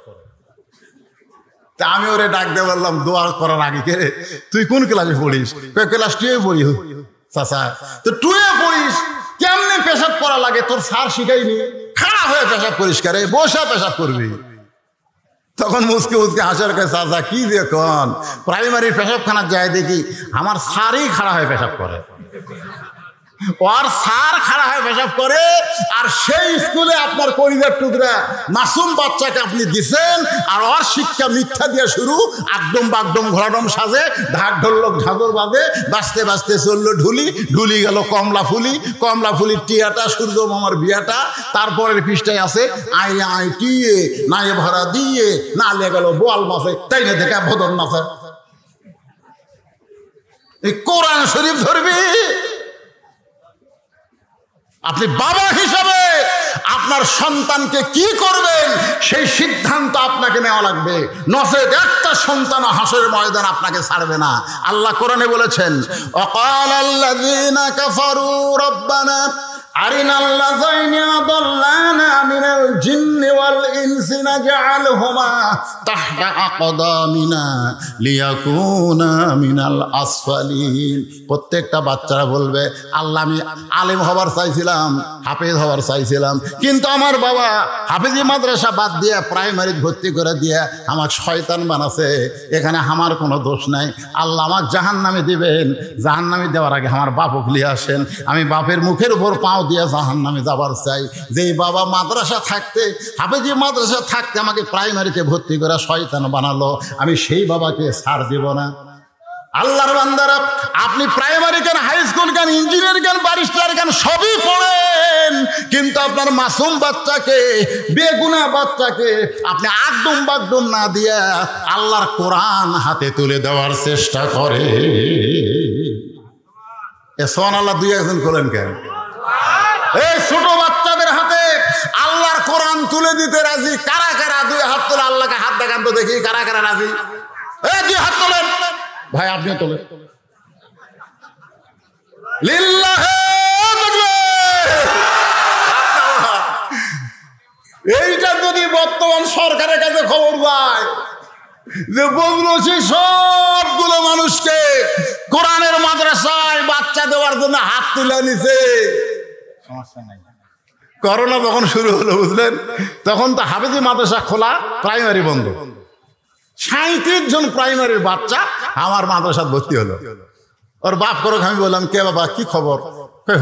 তা আমি ওরে ডাক দিয়ে বললাম, দোয়া করার আগে কে রে, তুই কোন ক্লাসে পড়িস? ক্লাস 2 পড়ি। চাচা, তো 2 পড়িস, কেমনে পেশাব করা লাগে তোর স্যার শিখাইনি? খাড়া হয়ে পেশাব করিস কারে, বসে পেশাব করবি। তখন মুসকে মুসকে হাসার কাছে, চাচা কি দেখুন, প্রাইমারি পেশাবখানার যায় দেখি আমার স্যারই খাড়া হয়ে পেশাব করে। ওর স্যার খাড়া হয়ে পেশাব করে, আর সেই স্কুলে আপনার কলিজার টুকরা মাসুম বাচ্চাকে আপনি দিছেন, আর ওর শিক্ষা মিথ্যা দিয়ে শুরু, একদম বাগডম ঘোড়াডম সাজে, ঢাক ঢোলক ঝাঁঝর বাজে, বাঁচতে বাঁচতে চললো ঢুলি, ঢুলি গেল কমলা ফুলি, কমলা ফুলির টিয়াটা, সূর্য মামার বিয়াটা। তারপরের পৃষ্ঠায় আছে আই আই টিয়ে, নাই ভরা দিয়ে, না লে গেল বোয়াল মাছে, তাই না দেখা ভদন মাছে। এই কোরআন শরীফ ধরবি। আপনি বাবা হিসাবে আপনার সন্তানকে কি করবেন সেই সিদ্ধান্ত আপনাকে নেওয়া লাগবে, নচেত একটা সন্তান হাসরের ময়দান আপনাকে ছাড়বে না। আল্লাহ কোরআনে বলেছেন, ওয়াকালাল্লাযীনা কাফারু রাব্বানা আরিনাল্লাযাইনি আদাল্লানা মিনাল জিন্নি ওয়াল ইনসি নাজআলহুমা তাহতা আকদামিনা লিয়াকুনা মিনাল আসফালিন। প্রত্যেকটা বাচ্চারা বলবে, আল্লাহ আমি আলেম হবার চাইছিলাম, হাফেজ হবার চাইছিলাম, কিন্তু আমার বাবা হাফেজি মাদ্রাসা বাদ দিয়ে প্রাইমারি ভর্তি করে দিয়ে আমাকে শয়তান বানাছে, এখানে আমার কোনো দোষ নাই। আল্লাহ আমাকে জাহান্নামে দিবেন, জাহান্নামে দেওয়ার আগে আমার বাপকে নিয়ে আসেন, আমি বাপের মুখের উপর পাও দিয়ে জাহান্নামে যাবার চাই। যেই বাবা মাদ্রাসা থাকতে, হাফেজি মাদ্রাসা থাকতে আমাকে প্রাইমারিতে ভর্তি করে শয়তান বানালো, আমি সেই বাবাকে ছাড় দেব না। আল্লাহর বান্দারা, আপনি প্রাইমারি কেন, হাই স্কুল কেন, ইঞ্জিনিয়ার কেন, ব্যারিস্টার কেন, সবই পড়েন, কিন্তু আপনার মাসুম বাচ্চাকে, বেগুনা বাচ্চাকে আপনি একদম বাগডুম না দিয়ে আল্লাহর কোরআন হাতে তুলে দেওয়ার চেষ্টা করে। এ সুবহানাল্লাহ 2-1 করেন কেন? এই ছোট বাচ্চাদের হাতে আল্লাহর কোরআন তুলে দিতে রাজি কারা কারা? 2 হাত তোলে, আল্লাহকে হাত দেখান তো দেখি কারা কারা রাজি। এই 2 হাত তোলেন ভাই, আপনি তোলেন। লিল্লাহি তাকবীর। এইটা যদি বর্তমান সরকারের কাছে খবর যায় যে বজলসি সবগুলো মানুষকে কোরআনের মাদ্রাসায় বাচ্চা দেওয়ার জন্য হাত তুলে নিছে, সমস্যা নাই। করোনা যখন শুরু হলো বুঝলেন, তখন তো হাফেজি মাদ্রাসা খোলা, প্রাইমারি বন্ধ। 37 জন প্রাইমারির বাচ্চা আমার মাদ্রাসায় ভর্তি হলো। ওর বাপ করো, আমি বললাম কে বাবা কি খবর?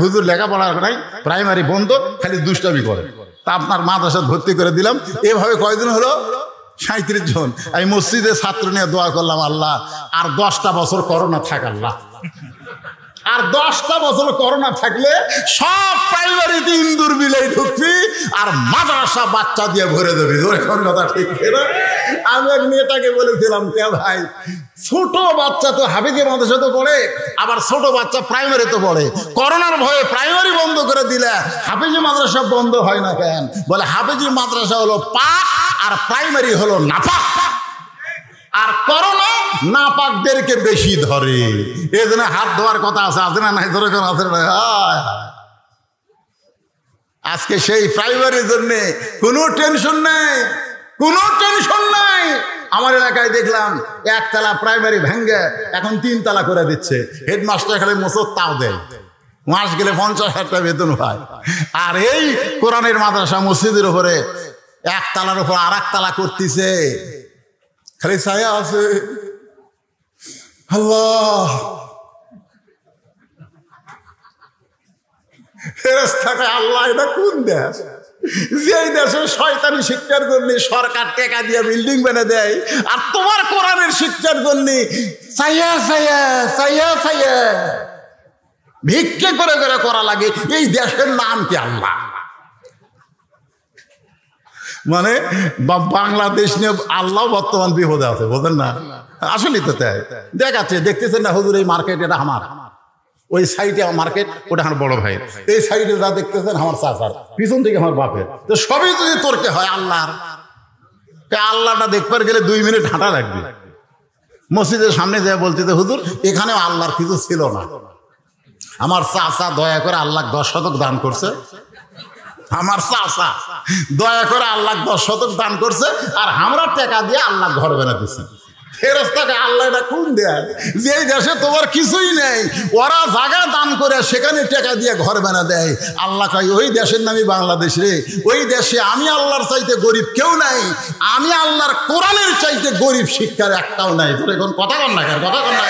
হুজুর লেখাপড়া নাই, প্রাইমারি বন্ধ, খালি দুষ্টামি করে, তা আপনার মাদ্রাসায় ভর্তি করে দিলাম। এভাবে কয়দিন হলো? 37 জন। আমি মসজিদে ছাত্র নিয়ে দোয়া করলাম, আল্লাহ আর 10টা বছর করোনা থাক, আল্লাহ আর 10টা বছর করোনা থাকলে সব প্রাইমারিতে ইন্দুর বিলাই ঢুকবি আর মাদ্রাসা বাচ্চা দিয়ে ভরে দেবি। কথা ঠিক না? আমি এক নেতাকে বলেছিলাম, কে ভাই ছোট বাচ্চা তো হাফেজি মাদ্রাসা তো পড়ে, আবার ছোট বাচ্চা প্রাইমারি তো পড়ে, করোনার ভয়ে প্রাইমারি বন্ধ করে দিলে হাফেজি মাদ্রাসা বন্ধ হয় না কেন? বলে হাফেজি মাদ্রাসা হলো পাক আর প্রাইমারি হলো নাপাক, আর করোনা নাপাকদেরকে বেশি ধরে, এই জন্য হাত ধোয়ার কথা আছে না নাই? ধরে কোন আছে না? আজকে সেই প্রাইমারির জন্য কোনো টেনশন নেই, কোনো টেনশন নাই। আমার এলাকায় দেখলাম একতলা প্রাইমারি ভেঙ্গে এখন 3 তলা করে দিচ্ছে। হেডমাস্টার খালি মোসর তাও দেয়, মাস গেলে 50,000 টাকা বেতন পায়। আর এই কোরআনের মাদ্রাসা মসজিদের উপরে একতলার উপর আর একতলা করতেছে, খালি ছায়া আছে। আল্লাহ ফেরেশতাকে, আল্লাহ এটা কোন দেশ? যে দেশে শয়তানি শিক্ষার জন্য সরকার টাকা দিয়ে বিল্ডিং বানিয়ে দেয়, আর তোমার কোরআনের শিক্ষার জন্য ছায়া ছায়া ছায়া ছায়া ভিক্ষে করে করে করা লাগে। এই দেশের নাম কি? আল্লাহ। মানে বাংলাদেশ নিয়ে আল্লাহ বর্তমান বিপদে আছে, বোঝেন না? আসলে তো তাই দেখাচ্ছে, দেখতেছেন না হুজুর এই মার্কেট এটা আমার, ওই সাইডে আমার মার্কেট, ওটা আমার বড় ভাইয়ের, এই সাইডে যা দেখতেছেন আমার চাচার, পিছন থেকে আমার বাপের। তো সবই যদি তর্কে হয় আল্লাহর, আল্লাহটা দেখবার গেলে 2 মিনিট হাঁটা লাগবে। মসজিদের সামনে যা বলতে হুজুর এখানেও আল্লাহর কিছু ছিল না। আমার চাচা দয়া করে আল্লাহ 10 শতক দান করছে, আমার চাচা দয়া করে আল্লাহ 10 শতক দান করছে, আর আমরা টাকা দিয়ে আল্লাহ ঘর বানাতেছি। ফেরেশতাকে আল্লাহ এটা কোন দেয়? যে দেশে তোমার কিছুই নেই, ওরা জায়গা দান করে সেখানে টাকা দিয়ে ঘর বানা দেয়। আল্লাহ কয় ওই দেশের নামই বাংলাদেশ রে, ওই দেশে আমি আল্লাহর চাইতে গরিব কেউ নাই, আমি আল্লাহর কোরআনের চাইতে গরিব শিক্ষার একটাও নাই। তোর এখন কথা কন না, কথা কন না।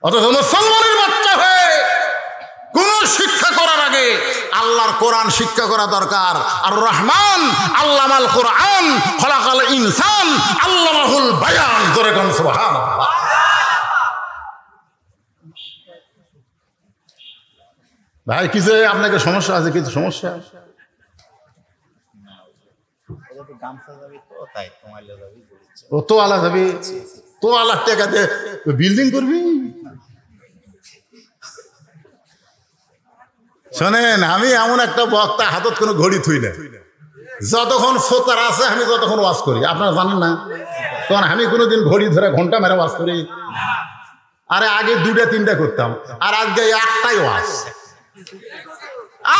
অথচ মুসলমানের বাচ্চা হয়ে কোন শিক্ষা করার আগে আল্লাহর কোরআন শিক্ষা করা দরকার। আর রহমান আল্লামাল কোরআন খলাকাল ইনসান আল্লামাহুল বায়ান। জোরে কোন সুবহানাল্লাহ। ভাই কিছু আপনাকে সমস্যা আছে? কিছু সমস্যা? ও তো আলা যাবি, তো আলা টাকা দিয়ে বিল্ডিং করবি? শোনেন, আমি এমন একটা বক্তা, হাতত কোনো ঘড়ি থুই না, যতক্ষণ ফোতার আছে আমি ততক্ষণ ওয়াজ করি। আপনারা জানেন না? তখন আমি কোনোদিন ঘড়ি ধরে ঘন্টা মেরে ওয়াজ করি? আরে আগে 2টা 3টা করতাম, আর আজকে একটাই ওয়াজ।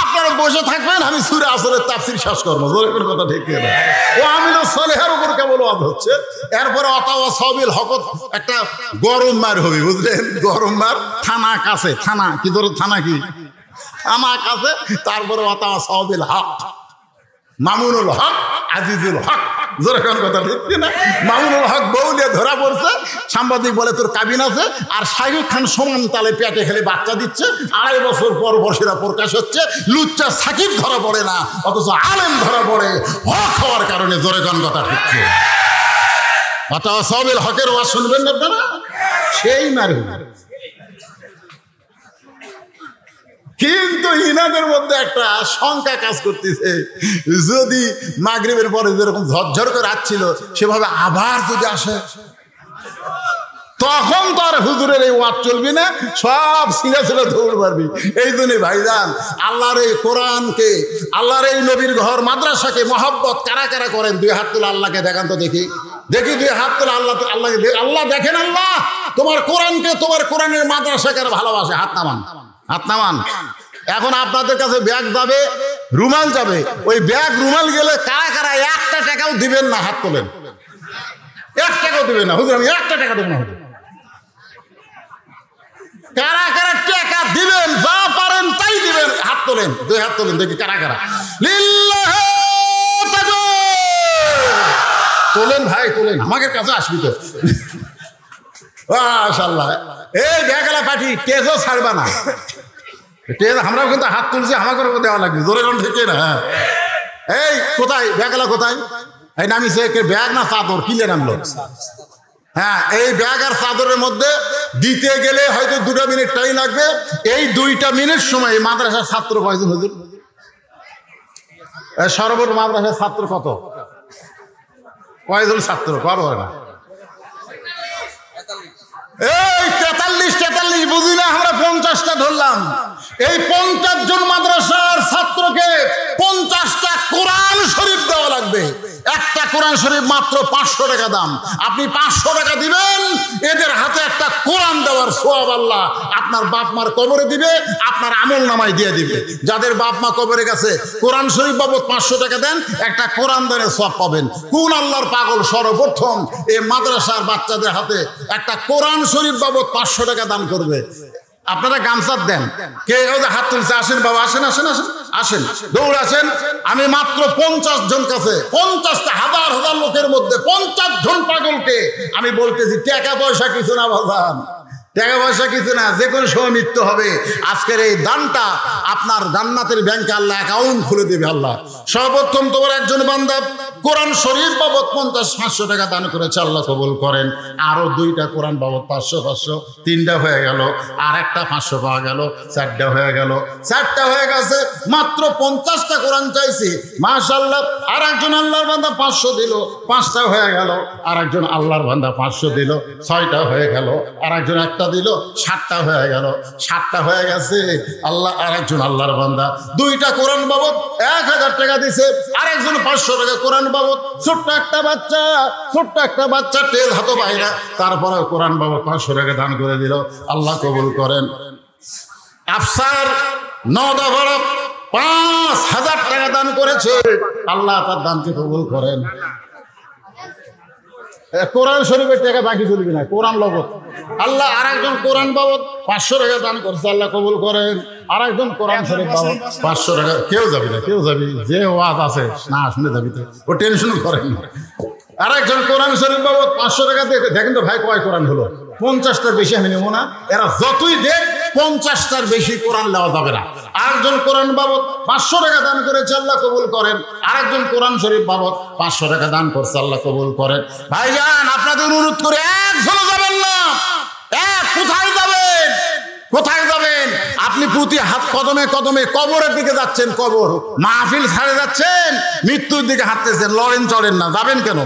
আপনারা বসে থাকবেন, আমি সূরা আসরের তাফসীর শেষ করবো। জোরে করে কথা ঠিক না? ও আমিনুস সালেহের উপর কেবল ওয়াজ হচ্ছে, এরপরে অতাওয়া সাবিল হকত একটা গরম মার হবে, বুঝলেন? গরম মার থানা কাছে, থানা কি ধরো, থানা কি আমার কাছে, তারপরে অতাওয়া সাবিল হক, মামুনুল হক, আজিজুল হক। জোরে কোন কথা ঠিক না? মামুনুল হক বউ দিয়ে ধরা পড়ছে, সাংবাদিক বলে তোর কাবিন আছে, আর শাহরুখ খান সমান তালে পেটে খেলে বাচ্চা দিচ্ছে, 2.5 বছর পর সেটা প্রকাশ হচ্ছে। লুচ্চা সাকিব ধরা পড়ে না, অথচ আলেম ধরা পড়ে হক হওয়ার কারণে। জোরে কোন কথা ঠিক না? অতাওয়া সাবিল হকের ওয়াজ শুনবেন না আপনারা? সেই মারু। কিন্তু ইনাদের মধ্যে একটা শঙ্কা কাজ করতেছে, যদি মাগরিবের পরে যেরকম ঝরঝর করে আসছিল সেভাবে আবার যদি আসে, তখন তো আর হুজুরের এই ওয়াজ চলবি না, সব ছিঁড়ে ছিঁড়ে দৌড় পারবি। এই জন্যই ভাইজান, আল্লাহর এই কোরআনকে, আল্লাহর এই নবীর ঘর মাদ্রাসাকে মহব্বত কারা কারা করেন? 2 হাত তুলে আল্লাহকে দেখান তো দেখি, দেখি 2 হাত তুলে আল্লাহকে। আল্লাহ দেখেন, আল্লাহ তোমার কোরআনকে, তোমার কোরআনের মাদ্রাসাকে ভালোবাসে। হাত নামান, হাত নামান। এখন আপনাদের কাছে ব্যাগ যাবে, রুমাল যাবে, ওই ব্যাগ রুমাল গেলে কারা কারা 1টা টাকাও দিবেন না? হাত তোলেন। 1 টাকাও দিবেন না? হুজুর আমি 1টা টাকা দেবো না। হুজুর কারা কারা টাকা দিবেন? যা পারেন তাই দিবেন। হাত তোলেন, 2 হাত তোলেন, দেখি কারা কারা। লিল্লাহি তাকবীর। তোলেন ভাই, তোলেন, আমাকে কাছে আসবি তো। মাশাআল্লাহ। এই বেগালা পার্টি তেজও ছাড়বা না। তেজ আমরাও কিন্তু হাত তুলছি, আমাকে দেওয়া লাগবে, জোরে কোন থেকে না। এই কোথায় বেগালা, কোথায়? এই নামিছে ব্যাগ না চাদর? কিলে নামলো? হ্যাঁ, এই ব্যাগ আর চাদরের মধ্যে দিতে গেলে হয়তো 2 মিনিট টাইম লাগবে। এই 2 মিনিট সময় মাদ্রাসার ছাত্র কয়জন হুজুর? সর্বোচ্চ মাদ্রাসার ছাত্র কত? কয়জন ছাত্র? কত হয় না? এই 43 বুঝি না, আমরা 50টা ধরলাম। এই 50 জন মাদ্রাসার ছাত্রকে 50টা কোরআন শরীফ দেওয়া লাগবে। একটা কোরআন শরীফ মাত্র 500 টাকা দাম। আপনি 500 টাকা দিবেন, এদের হাতে একটা কোরআন দেওয়ার সওয়াব আল্লাহ আপনার বাপ মার কবরে দিবে, আপনার আমল নামায় দিয়ে দিবে। যাদের বাপ মা কবরে গেছে, কোরআন শরীফ বাবদ 500 টাকা দেন, একটা কোরআন দানের সওয়াব পাবেন। কোন আল্লাহর পাগল সর্বপ্রথম এই মাদ্রাসার বাচ্চাদের হাতে একটা কোরআন শরীফ বাবদ 500 টাকা দান করবে? আপনারা গামছা দেন। কে ওদের হাত তুলছে? আসেন বাবা, আসেন আসেন আসেন আসেন, দৌড় আসেন। আমি মাত্র 50 জন কাছে, 50টা হাজার হাজার লোকের মধ্যে 50 জন পাগলকে আমি বলতেছি, টাকা পয়সা কিছু না বাজান, টাকা পয়সা কিছু না, যে কোনো সময় মৃত্যু হবে। আজকের এই দানটা আপনার জান্নাতের ব্যাংকে আল্লাহ অ্যাকাউন্ট খুলে দেবে। আল্লাহ সর্বপ্রথম তোমার একজন বান্দা কোরআন শরীফ বাবদ 500 টাকা দান করেছে, আল্লাহ কবুল করেন। আরো 2টা কোরআন বাবদ 500, 3টা হয়ে গেল, আর একটা 500 পাওয়া গেল, 4টা হয়ে গেল, 4টা হয়ে গেছে। মাত্র 50টা কোরআন চাইছি, মাশাআল্লাহ। আর একজন আল্লাহর বান্দা 500 দিল, 5টা হয়ে গেল। আর একজন আল্লাহর বান্দা 500 দিল, 6টা হয়ে গেল। আর একজন একটা দিল, 7টা হয়ে গেল, 7টা হয়ে গেছে। আল্লাহ আর একজন আল্লাহর বান্দা 2টা কোরআন বাবদ 1000 টাকা দিছে। আর একজন 500 টাকা কোরআন বাবদ। ছোট্ট একটা বাচ্চা তেল হাতে বাইরে, তারপরে কোরআন বাবদ 500 টাকা দান করে দিল, আল্লাহ কবুল করেন। আফসার নওদাভরা 5000 টাকা দান করেছে, আল্লাহ তার দানকে কবুল করেন। কোরআন শরীফের টাকা বাকি চলবে না, কোরআন লগত। আল্লাহ আর একজন কোরআন বাবদ 500 টাকা দান করছে, আল্লাহ কবুল করেন। আর একজন কোরআন শরীফ বাবদ 500 টাকা। কেউ যাবি না, কেউ যাবি, যে ওয়াজ আছে না শুনে যাবি তো, ও টেনশন করেন না। আর একজন কোরআন শরীফ বাবদ 500 টাকা দেখেন তো ভাই, কয় কোরআন হলো? 50টার বেশি আমি নেবো না। এরা যতই দেখ 50টার বেশি কোরআন নেওয়া যাবে না। আরেকজন কোরআন বাবদ 500 টাকা দান করেছে, আল্লাহ কবুল করেন। আরেকজন কোরআন শরীফ বাবদ 500 টাকা দান করছে, আল্লাহ কবুল করেন। ভাইজান, আপনাদের অনুরোধ করে একজনও যাবেন না। কোথায় যাবেন? কোথায় যাবেন? আপনি প্রতি হাত কদমে কদমে কবরের দিকে যাচ্ছেন, কবর মাহফিল ছাড়ে যাচ্ছেন, মৃত্যুর দিকে হাঁটতেছেন, লড়েন চড়েন না, যাবেন কেন?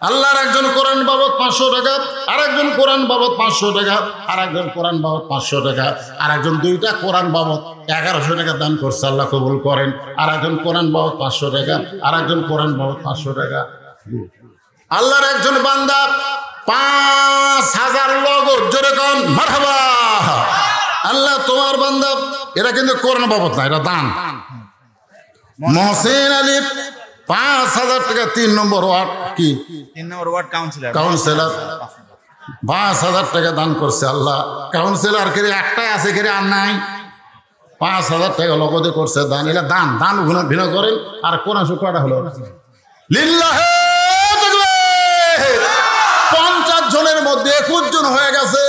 আল্লাহর একজন কোরআন বাবদ 500 টাকা, আর একজন কোরআন বাবদ 500 টাকা, আর একজন কোরআন বাবদ 500 টাকা, আর একজন 2টা কোরআন বাবদ 1100 টাকা দান করছে, আল্লাহ কবুল করেন। আর একজন কোরআন বাবদ 500 টাকা, আর একজন কোরআন বাবদ 500 টাকা। আল্লাহর একজন বান্দা 5000 নগদ, জোরে কোন মারহাবা। আল্লাহ তোমার বান্দা, এরা কিন্তু কোরআন বাবদ না, এরা দান। মহসিন আলী 5000 টাকা, 3 নম্বর ওয়ার্ড, কি 3 নম্বর ওয়ার্ড কাউন্সিলর 5000 টাকা দান করছে। আল্লাহ কাউন্সিলর কে একটাই আছে, কে আর নাই। 5000 টাকা লগদে করছে দান। এটা দান, দান ভিন্ন করেন। আর কোরআন শরীফ কয়টা হলো? লিল্লাহি তাকবীর। 50 জনের মধ্যে 21 জন হয়ে গেছে।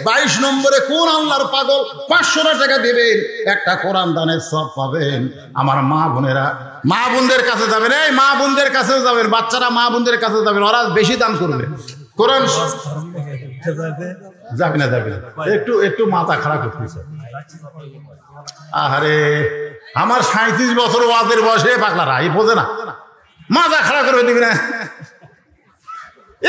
22 নম্বরে কোন আল্লাহর পাগল 500 টাকা দেবেন, একটা কোরআন দানের সব পাবেন। আমার মা বোনেরা, মা বোনদের কাছে যাবেন, এই মা বোনদের কাছে যাবেন, বাচ্চারা মা বোনদের কাছে যাবেন, ওরা বেশি দান করবে। কোরআন যাবে না, যাবে না, একটু মাথা খারাপ করতেছে। আরে আমার 37 বছর ওয়াজের বয়সে পাগলারা এই বোঝে না, মাথা খারাপ করে দিবি না।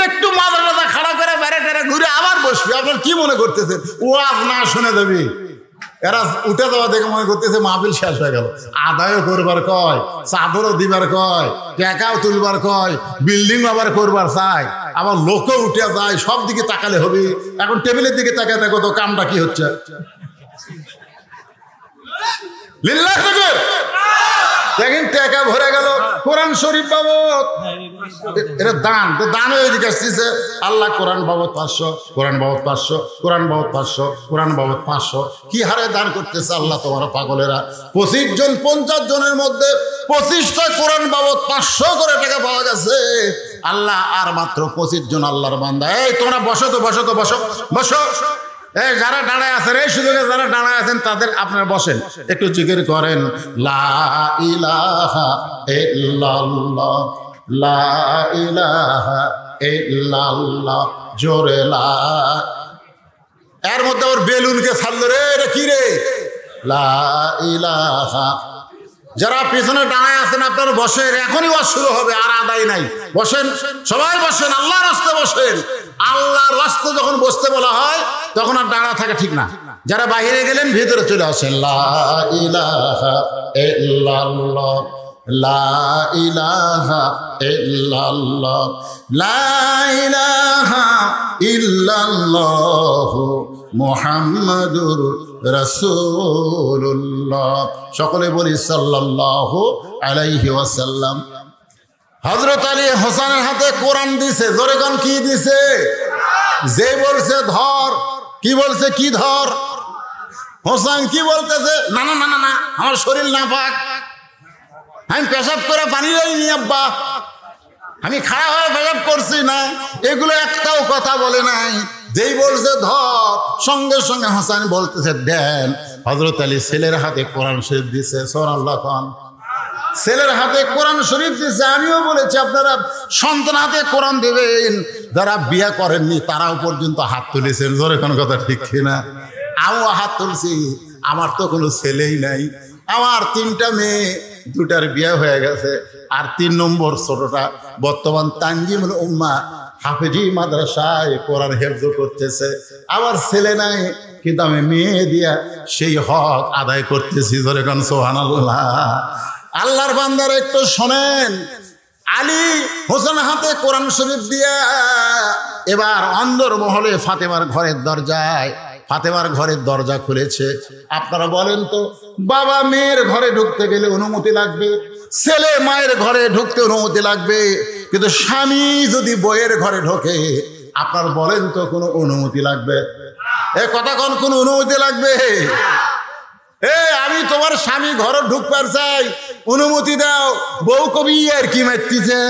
একটু মাথা খাড়া করে বেড়ে টেরে ঘুরে আবার বসবি। আপনার কি মনে করতেছেন ওয়াজ না শুনে যাবি? এরা উঠে যাওয়া দেখে মনে করতেছে মাহফিল শেষ হয়ে গেল। আদায়ও করবার কয়, চাদরও দিবার কয়, টাকাও তুলবার কয়, বিল্ডিং আবার করবার চায়, আবার লোকও উঠে যায়। সব দিকে তাকালে হবে। এখন টেবিলের দিকে তাকায় দেখো তো কামটা কি হচ্ছে। লিল্লাহি তাকবীর। দেখেন টাকা ভরে গেল কোরআন শরীফ বাবদ, এটা দান, তো দানও এদিকে আসতেছে। আল্লাহ কোরআন বাবদ 500, কোরআন বাবদ 500, কোরআন বাবদ 500, কোরআন বাবদ 500, কি হারে দান করতেছে আল্লাহ। তোমার পাগলেরা 25 জন 50 জনের মধ্যে 25টা কোরআন বাবদ 500 করে টাকা পাওয়া গেছে। আল্লাহ আর মাত্র 25 জন আল্লাহর বান্দা। এই তোমরা বসো তো, বসো তো, বসো বসো। এই যারা দাঁড়ায় আছেন, এই সুযোগে যারা দাঁড়ায় আছেন তাদের আপনারা বসেন, একটু জিকির করেন লা ইলাহা ইল্লাল্লাহ, লা ইলাহা ইল্লাল্লাহ, জোরে লা। এর মধ্যে ওর বেলুনকে ছাড়লো রে, এটা কি রে? লা ইলাহা। যারা পিছনে দাঁড়ায় আছেন আপনারা বসেন, এখনই ওয়াজ শুরু হবে, আর আদায় নাই। বসেন, সবাই বসেন, আল্লাহর রাস্তে বসেন। আল্লাহর রাস্তে যখন বসতে বলা হয় তখন আর দাঁড়া থাকা ঠিক না। যারা বাইরে গেলেন ভিতরে চলে আসেন। লা ইলাহা ইল্লাল্লাহ, লা ইলাহা ইল্লাল্লাহ, লা ইলাহা ইল্লাল্লাহ মুহাম্মাদুর রাসূলুল্লাহ। সকলে বলি সাল্লাল্লাহু আলাইহি ওয়াসাল্লাম। হযরত আলী হোসেনের হাতে কোরআন দিছে, জোরে কোন কি দিছে? যে বলছে ধর, কি বলছে? কি ধর? হোসেন কি বলতেছে? না না না না না, আমার শরীর নাপাক, আমি পেশাব করে পানি লইনি আব্বা, আমি খাড়া হয়ে পেশাব করছি না, এগুলো একটাও কথা বলে নাই। যেই বলছে ধর, সঙ্গে সঙ্গে হোসেন বলতেছে দেন। হযরত আলী ছেলের হাতে কোরআন শরীফ দিছে, সুবহানাল্লাহ খান। ছেলের হাতে কোরআন শরীফ দিছে। আমিও বলেছি আপনারা সন্তান হাতে কোরআন দেবেন। যারা বিয়ে করেননি তারাও পর্যন্ত হাত তুলেছেন, জোরে কোনো কথা ঠিক কিনা? আমিও হাত তুলছি। আমার তো কোনো ছেলেই নাই, আমার 3টা মেয়ে, 2টার বিয়ে হয়ে গেছে, আর 3 নম্বর ছোটটা বর্তমান তানজিমুল উম্মাহ হাফেজি মাদ্রাসায় কোরআন হেফজ করতেছে। আমার ছেলে নাই, কিন্তু আমি মেয়ে দিয়া সেই হক আদায় করতেছি, জোরে কোন সুবহানাল্লাহ। আল্লাহর বান্দারা একটু শোনেন, আলী হোসেন হাতে কোরআন শরীফ দিয়া এবার অন্দর মহলে ফাতেমার ঘরের দরজায়, ফাতেমার ঘরের দরজা খুলেছে। আপনারা বলেন তো, বাবা মেয়ের ঘরে ঢুকতে গেলে অনুমতি লাগবে, ছেলে মায়ের ঘরে ঢুকতে অনুমতি লাগবে, কিন্তু স্বামী যদি বইয়ের ঘরে ঢোকে, আপনার বলেন তো কোনো অনুমতি লাগবে? এ কথা কোনো অনুমতি লাগবে? আমি তোমার স্বামী ঘরে ঢুকবার চাই, অনুমতি দাও। বউ কবি আর কি মারতিছে,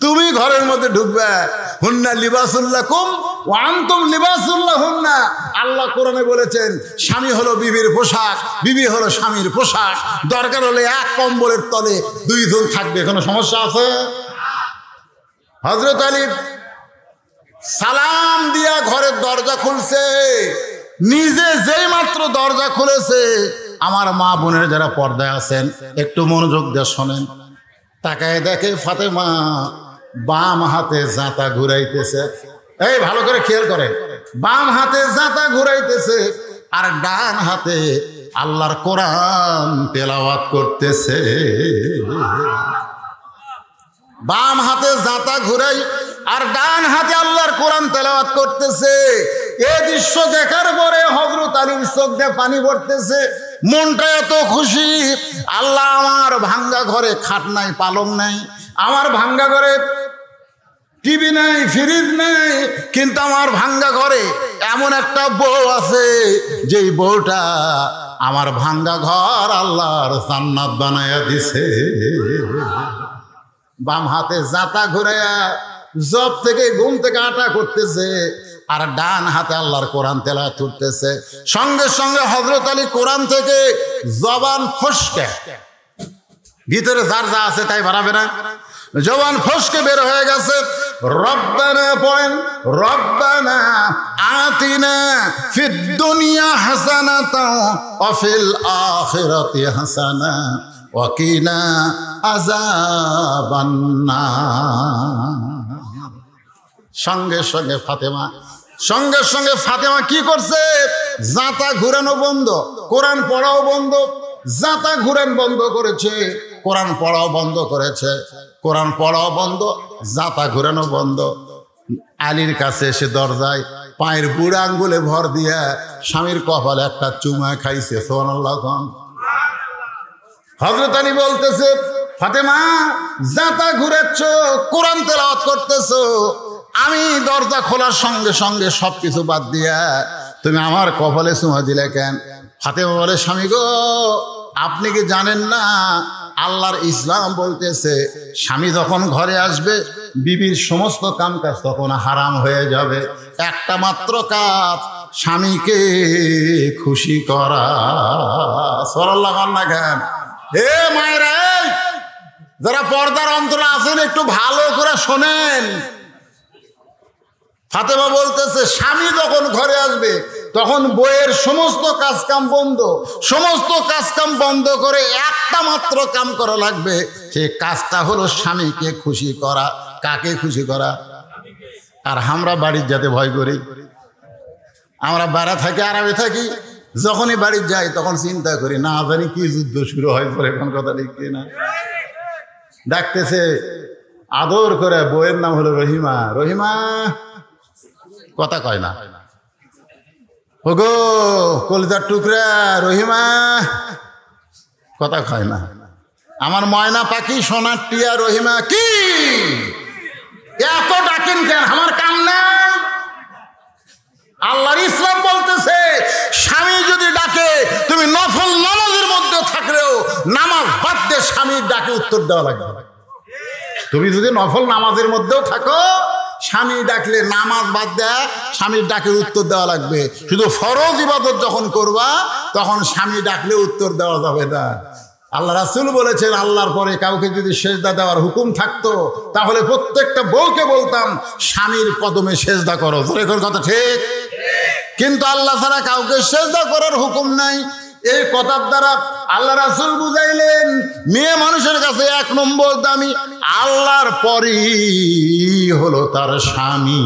তুমি ঘরের মধ্যে ঢুকবে। হুন্না লিবাসুল্লাকুম ওয়া আনতুম লিবাসুল্লাহুন্না। আল্লাহ কোরআনে বলেছেন স্বামী হলো বিবির পোশাক, বিবি হলো স্বামীর পোশাক। দরকার হলে এক কম্বলের তলে 2 জন থাকবে, কোনো সমস্যা আছে? হযরত আলী সালাম দিয়া ঘরের দরজা খুলছে। নিজে যেই মাত্র দরজা খুলেছে, আমার মা বোনের যারা পর্দায় আছেন একটু মনোযোগ দিয়ে শোনেন। তাকায় দেখে ফাতেমা বাম হাতে জাঁতা ঘুরাইতেছে। এই ভালো করে খেয়াল করে, বাম হাতে জাঁতা ঘুরাইতেছে আর ডান হাতে আল্লাহর কোরআন তেলাওয়াত করতেছে। বাম হাতে জাঁতা ঘুরাই আর ডান হাতে আল্লাহর কোরআন তেলাওয়াত করতেছে। এই দৃশ্য দেখার পরে হযরত আলীর চোখ দিয়ে পানি পড়তেছে, মনটা এত খুশি। আল্লাহ, আমার ভাঙ্গা ঘরে খাট নাই, পালং নাই, আমার ভাঙ্গা ঘরে টিভি নাই, ফ্রিজ নাই, কিন্তু আমার ভাঙ্গা ঘরে এমন একটা বউ আছে, যেই বউটা আমার ভাঙ্গা ঘর আল্লাহর জান্নাত বানায়া দিছে। বাম হাতে জাতা ঘুরাইয়া জব থেকে ঘুম থেকে আটা করতেছে, আর ডান হাতে আল্লাহর কোরআন তেলাওয়াত করতেছে। সঙ্গে সঙ্গে হযরত আলী কোরআন থেকে জবান ফসকে, ভিতরে যার যা আছে তাই বাড়াবে না, জবান ফসকে বের হয়ে গেছে। রব্বানা পড়েন, রব্বানা আতিনা ফিদ দুনিয়া হাসানাতাও ওয়া ফিল আখিরাতি হাসানা ওয়া কিনা আযাবান নার। সঙ্গে সঙ্গে ফাতেমা কি করছে? জাঁতা ঘুরানো বন্ধ, কোরআন পড়াও বন্ধ। জাঁতা ঘুরান বন্ধ করেছে, কোরআন পড়াও বন্ধ করেছে। কোরআন পড়াও বন্ধ, জাঁতা ঘুরানো বন্ধ। আলীর কাছে এসে দরজায় পায়ের বুড়া আঙ্গুলে ভর দিয়া স্বামীর কপালে একটা চুমা খাইছে। সুবহানাল্লাহ। হযরত আলী বলতেছে, ফাতেমা যাতা ঘুরেছ, কোরআন তেলাওয়াত করতেছো, আমি দরজা খোলার সঙ্গে সঙ্গে সবকিছু বাদ দিয়া তুমি আমার কপালে চুমা দিলে কেন? ফাতেমা বলে, স্বামী গো, আপনি কি জানেন না আল্লাহর ইসলাম বলতেছে স্বামী যখন ঘরে আসবে বিবির সমস্ত কাম কাজ তখন হারাম হয়ে যাবে, একটা মাত্র কাজ, স্বামীকে খুশি করা। সাল্লাল্লাহু আলাইহি ওয়াসাল্লাম। এ মায়েরা, যারা পর্দার অন্তরে আছেন একটু ভালো করে শোনেন। ফাতেমা বলতেছে, স্বামী যখন ঘরে আসবে তখন বইয়ের সমস্ত কাজকাম বন্ধ, সমস্ত কাজকাম বন্ধ করে একটা মাত্র কাম করা লাগবে, সেই কাজটা হলো স্বামীকে খুশি করা। কাকে খুশি করা? আর আমরা বাড়ির যেতে ভয় করি, আমরা বাড়া থাকি, আরামে থাকি, যখনই বাড়ি যাই তখন চিন্তা করি, না জানি কি যুদ্ধ শুরু হয় পরে, কোন কথা ঠিক না। ডাকতেছে আদর করে, বইয়ের নাম হলো রহিমা। রহিমা কথা কয় না, ওগো কলিজার টুকরা রহিমা, কথা কয় না। আমার ময়না পাখি সোনার টিয়া রহিমা, কি এত ডাকেন কেন? আমার কাম না। আল্লাহর ইসলাম বলতেছে স্বামী যদি ডাকে তুমি নফল নামাজের মধ্যে থাকলেও নামাজ বাদ দিয়ে স্বামীর ডাকে উত্তর দেওয়া লাগবে। তুমি যদি নফল নামাজের মধ্যেও থাকো, স্বামী ডাকলে নামাজ বাদ দেয় স্বামীর ডাকের উত্তর দেওয়া লাগবে। শুধু ফরজ ইবাদত যখন করবা তখন স্বামী ডাকলে উত্তর দেওয়া যাবে না। আল্লাহ রাসূল বলেছেন, আল্লাহর পরে কাউকে যদি সেজদা দেওয়ার হুকুম থাকতো তাহলে প্রত্যেকটা বউকে বলতাম স্বামীর কদমে সেজদা করো। তোর কথা ঠিক? কিন্তু আল্লাহ ছাড়া কাউকে সেজদা করার হুকুম নাই। এই কথার দ্বারা আল্লাহ রাসূল বুঝাইলেন, মেয়ে মানুষের কাছে এক নম্বর দামি, আল্লাহর পরই হলো তার স্বামী।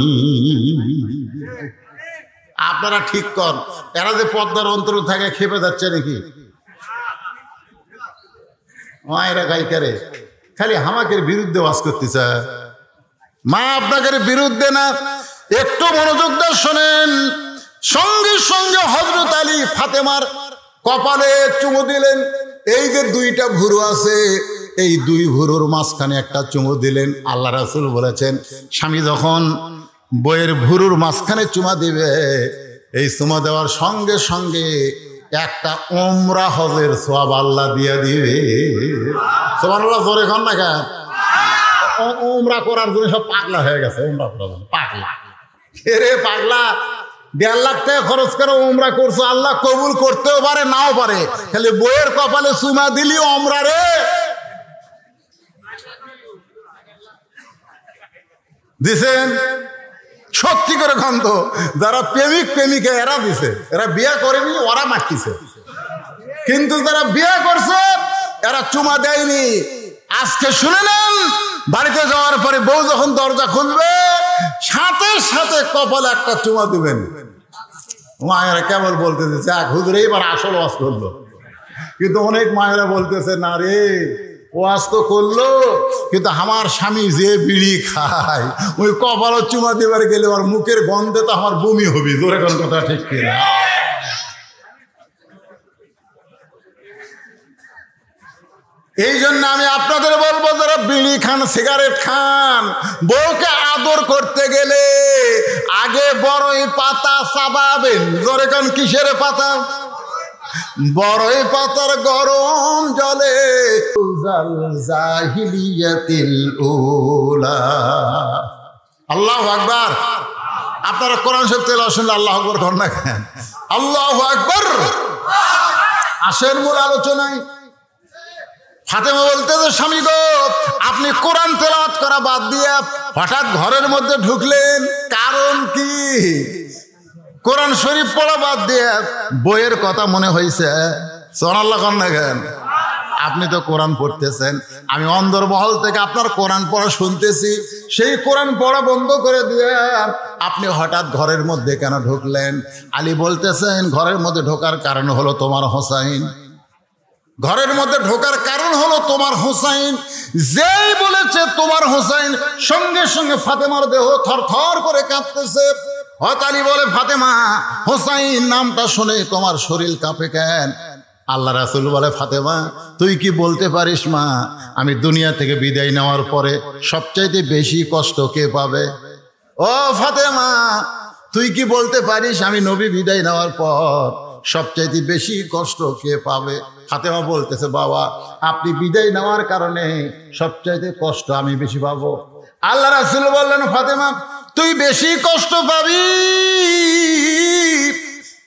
আপনারা ঠিক কর, এরা যে পর্দার অন্তর থাকে খেপে যাচ্ছে নাকি? মায়েরা গায়িকারে খালি হামাকের বিরুদ্ধে ওয়াজ করতেছে। মা আপনাদের বিরুদ্ধে না, একটু মনোযোগ দিয়ে শোনেন। সঙ্গে সঙ্গে হযরত আলী ফাতেমার কপালে চুমু দিলেন। এই যে দুইটা ভুরু আছে, এই দুই ভুরুর মাঝখানে একটা চুমু দিলেন। আল্লাহ রাসূল বলেছেন, স্বামী যখন বইয়ের ভুরুর মাঝখানে চুমা দিবে, এই চুমা দেওয়ার সঙ্গে সঙ্গে একটা উমরা হজের সওয়াব আল্লাহ দিয়ে দিবে। সুবহানাল্লাহ, জোরে কর না কেন? উমরা করার জন্য সব পাগলা হয়ে গেছে। উমরা করার জন্য পাগলা, এরে পাগলা, 1.5 লাখ টাকা খরচ করে উমরা করছো, আল্লাহ কবুল করতেও পারে নাও পারে, খালি বইয়ের কপালে চুমা দিলি উমরা রে। দিছেন সত্যি করে খান্ত, যারা প্রেমিক প্রেমিকা এরা দিছে, এরা বিয়ে করেনি, ওরা মারতিছে। কিন্তু যারা বিয়ে করছে এরা চুমা দেয়নি। আজকে শুনে নেন, বাড়িতে যাওয়ার পরে বউ যখন দরজা খুলবে সাথে সাথে কপালে একটা চুমা দিবেন। মায়েরা কেবল বলতেছে, যাক হুজুর এইবার আসল ওয়াজ করলো। কিন্তু অনেক মায়েরা বলতেছে, না রে, ওয়াজ তো করলো কিন্তু আমার স্বামী যে বিড়ি খায়, ওই কপালে চুমা দিবার গেলে ওর মুখের গন্ধে তো আমার বমি হবে। জোরে কোন কথা ঠিক কিনা? এই জন্য আমি আপনাদের বলবো, যারা বিড়ি খান, সিগারেট খান, বউকে আদর করতে গেলে আগে বড়ই পাতা চাবাবেন। জোরে কোন কিসের পাতা? বড়ই পাতার গরম জলে জাহিলিয়াতিল উলা। আল্লাহু আকবার। আপনারা কোরআন শরীফ তেলাওয়াত শুনলে আল্লাহু আকবার করেন না কেন? আল্লাহু আকবার। আসেন মূল আলোচনায়। ফাতেমা বলতেছে, স্বামী গো, আপনি কোরআন তেলাওয়াত করা বাদ দিয়ে হঠাৎ ঘরের মধ্যে ঢুকলেন, কারণ কি? কোরআন শরীফ পড়া বাদ দিয়ে বইয়ের কথা মনে হয়েছে। সুবহানাল্লাহ কন না কেন? আপনি তো কোরআন পড়তেছেন, আমি অন্দরমহল থেকে আপনার কোরআন পড়া শুনতেছি, সেই কোরআন পড়া বন্ধ করে দিয়ে আপনি হঠাৎ ঘরের মধ্যে কেন ঢুকলেন? আলী বলতেছেন, ঘরের মধ্যে ঢোকার কারণ হলো তোমার হোসাইন। ঘরের মধ্যে ঢোকার কারণ হলো তোমার হোসাইন। যেই বলেছে তোমার হোসাইন, সঙ্গে সঙ্গে ফাতেমার দেহ থরথর করে কাঁপতেছে। হযরত আলী বলে, ফাতেমা, হোসাইন নামটা শুনে তোমার শরীর কাঁপে কেন? আল্লাহ রাসূল বলে, ফাতেমা তুই কি বলতে পারিস মা, আমি দুনিয়া থেকে বিদায় নেওয়ার পরে সবচাইতে বেশি কষ্ট কে পাবে? ও ফাতেমা, তুই কি বলতে পারিস আমি নবী বিদায় নেওয়ার পর সবচাইতে বেশি কষ্ট কে পাবে? ফাতেমা বলতেছে, বাবা আপনি বিদায় নেওয়ার কারণে সবচাইতে কষ্ট আমি বেশি পাবো। আল্লাহ রাসূল বললেন, ফাতেমা তুই বেশি কষ্ট পাবি,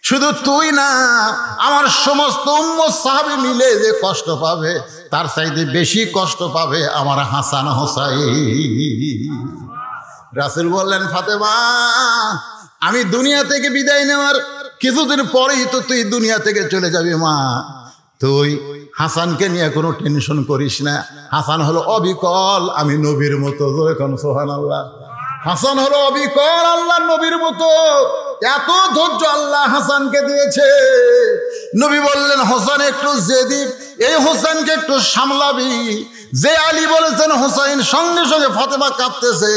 শুধু তুই না, আমার সমস্ত উম্মত সাহাবী মিলে যে কষ্ট পাবে তার চাইতে বেশি কষ্ট পাবে আমার হাসান হোসাইন। রাসূল বললেন, ফাতেমা আমি দুনিয়া থেকে বিদায় নেওয়ার কিছুদিন পরেই তো তুই দুনিয়া থেকে চলে যাবি মা, তুই হাসানকে নিয়ে কোনো টেনশন করিস না। হাসান হলো অবিকল, আমি নবীর মতো। এখন সুবহানাল্লাহ, হাসান হলো অবিকল আল্লাহ নবীর মতো। এত ধৈর্য আল্লাহ হাসানকে দিয়েছে। নবী বললেন, হোসেন একটু জেদি, এই হোসেনকে একটু সামলাবি। যে আলী বলেছেন হোসাইন, সঙ্গে সঙ্গে ফাতেমা কাঁপতেছে।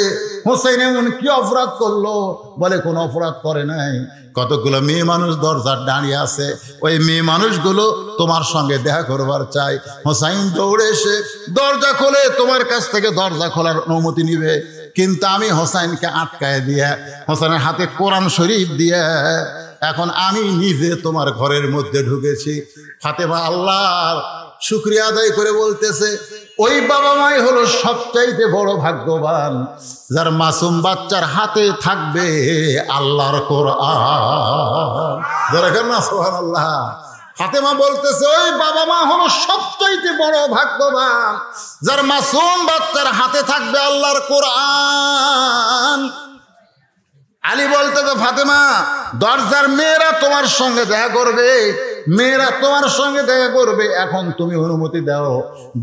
হোসেন এমন কি অপরাধ করলো? বলে কোন অপরাধ করে নাই, কতগুলো মেয়ে মানুষ দরজার দাঁড়িয়ে আছে, ওই মেয়ে মানুষগুলো তোমার সঙ্গে দেখা করবার চাই। হোসাইন দৌড়ে এসে দরজা খোলে, তোমার কাছ থেকে দরজা খোলার অনুমতি নিবে, কিন্তু আমি হোসাইনকে আটকায় দিয়ে, হোসেনের হাতে কোরআন শরীফ দিয়ে এখন আমি নিজে তোমার ঘরের মধ্যে ঢুকেছি। ফাতেমা আল্লাহর শুকরিয়া আদায় করে বলতেছে, ওই বাবা মাই হলো সবচাইতে বড় ভাগ্যবান, যার মাসুম বাচ্চার হাতে থাকবে আল্লাহর কোরআন। দেখেন না, সুবহানাল্লাহ। ফাতেমা বলতেছে, ওই বাবা মা হলো সবচাইতে বড় ভাগ্যবান, যার মাসুম বাচ্চার হাতে থাকবে আল্লাহর কোরআন। আলী বলতেছে, ফাতেমা দরজার মেয়েরা তোমার সঙ্গে দেখা করবে, মেয়েরা তোমার সঙ্গে দেখা করবে, এখন তুমি অনুমতি দাও।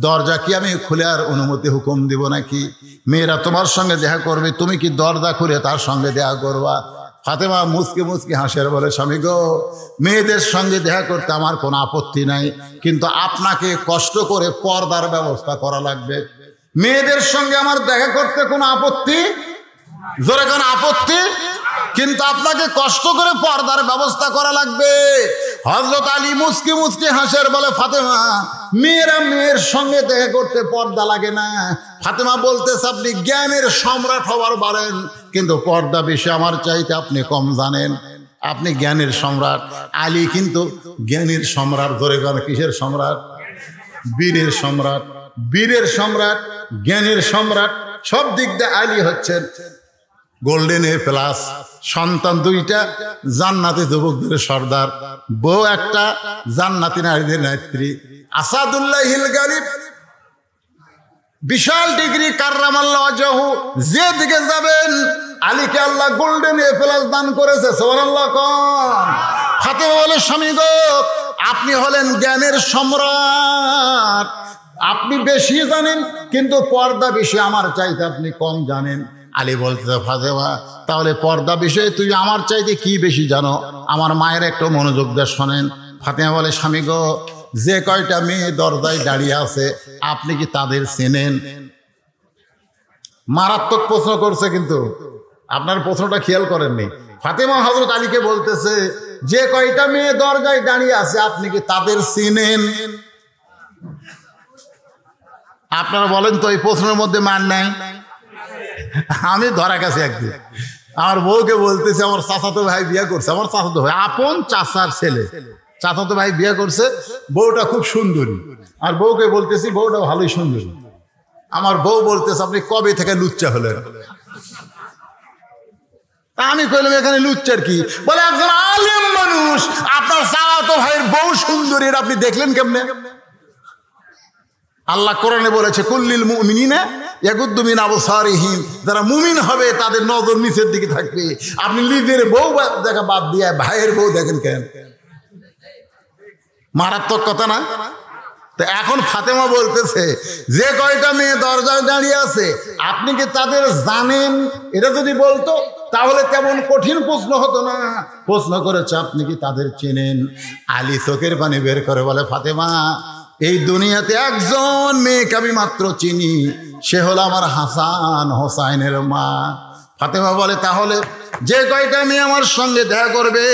দরজা কি আমি খুলে আর অনুমতি হুকুম দিব নাকি? মেয়েরা তোমার সঙ্গে দেখা করবে, তুমি কি দরজা খুলে তার সঙ্গে দেখা করবা? ফাতেমা মুচকি মুচকি হাসের বলে, স্বামী গো, মেয়েদের সঙ্গে দেখা করতে আমার কোনো আপত্তি নাই, কিন্তু আপনাকে কষ্ট করে পর্দার ব্যবস্থা করা লাগবে। মেয়েদের সঙ্গে আমার দেখা করতে কোনো আপত্তি, জোরে কোনো আপত্তি, কিন্তু আপনাকে কষ্ট করে পর্দার ব্যবস্থা করা লাগবে। হযরত আলী মুচকি মুচকি হাসের বলে, ফাতেমা মেয়েরা মেয়ের সঙ্গে দেখা করতে পর্দা লাগে না। ফাতেমা বলতেছে, আপনি জ্ঞানের সম্রাট হবার বলেন, কিন্তু পর্দা বেশি আমার চাইতে আপনি কম জানেন। আপনি জ্ঞানের সম্রাট, আলী কিন্তু জ্ঞানের সম্রাট। ধরে গেল কিসের সম্রাট? বীরের সম্রাট, বীরের সম্রাট, জ্ঞানের সম্রাট। সব দিক দিয়ে আলী হচ্ছেন গোল্ডেন এ প্লাস। সন্তান দুইটা, জান্নাতি যুবকদের সর্দার, বউ একটা, জান্নাতি নারীদের নেত্রী। আসাদুল্লাহিল গালিব, বিশাল ডিগ্রি, কাররামাল্লাহু ওয়াজহু। যে দিকে যাবেন আলীকে আল্লাহ গোল্ডেন এ প্লাস দান করেছে। সুবহানাল্লাহ কোন? ফাতেমা বলে, স্বামী গো, আপনি হলেন জ্ঞানের সম্রাট, আপনি বেশি জানেন, কিন্তু পর্দা বেশি আমার চাইতে আপনি কম জানেন। আলী বলতে, ফাতেমা তাহলে পর্দা বিষয়ে তুই আমার চাইতে কি বেশি জানো? আমার মায়ের একটু মনোযোগ দিয়ে শোনেন। ফাতেমা বলে, স্বামী গো, যে কয়টা মেয়ে দরজায় দাঁড়িয়ে আছে আপনি কি তাদের চেনেন? মারাত্মক প্রশ্ন করছে, কিন্তু আপনার প্রশ্নটা খেয়াল করেননি। ফাতেমা হযরত আলীকে বলতেছে, যে কয়টা মেয়ে দরজায় দাঁড়িয়ে আছে আপনি কি তাদের চেনেন? আপনারা বলেন তো, এই প্রশ্নের মধ্যে মান নাই? আমি ধরা গেছি একদিন, আমার বউকে বলতেছে, আমার চাচাতো ভাই বিয়ে করছে, আমার চাচাতো ভাই, আপন চাচার ছেলে, চাচাতো ভাই বিয়ে করছে, বউটা খুব সুন্দরী। আর বউকে বলতেছি, বউটা ভালোই সুন্দরী। আমার বউ বলতেছে, আপনি কবে থেকে লুচ্চা হলেন? আমি কইলাম, এখানে লুচ্চার কি? বলে, একজন আলেম মানুষ, আপনার চাচাতো ভাইয়ের বউ সুন্দরী, আপনি দেখলেন কেমনে? আল্লাহ কোরআনে বলেছে, কুল্লিল মুমিনিনা ইয়াগুদ্দু মিন আবসারিহিম, যারা মুমিন হবে তাদের নজর নিচের দিকে থাকবে। আপনি নিজের বউ দেখা বাদ দিয়ে ভাইয়ের বউ দেখেন কেন? মারাত্মক কথা না? তো এখন ফাতেমা বলতেছে, যে কয়টা মেয়ে দরজায় দাঁড়িয়ে আছে আপনি কি তাদের জানেন? এটা যদি বলতো তাহলে তেমন কঠিন প্রশ্ন হতো না। প্রশ্ন করেছে, আপনি কি তাদের চেনেন? আলী চোখের পানি বের করে বলে, ফাতেমা এই দুনিয়াতে একজন মেয়েকে আমি মাত্র চিনি, সে হলো আমার হাসান হোসাইনের মা। ফাতেমা বলে, তাহলে যে কয়টা মেয়ে আমার সঙ্গে দেখা করবে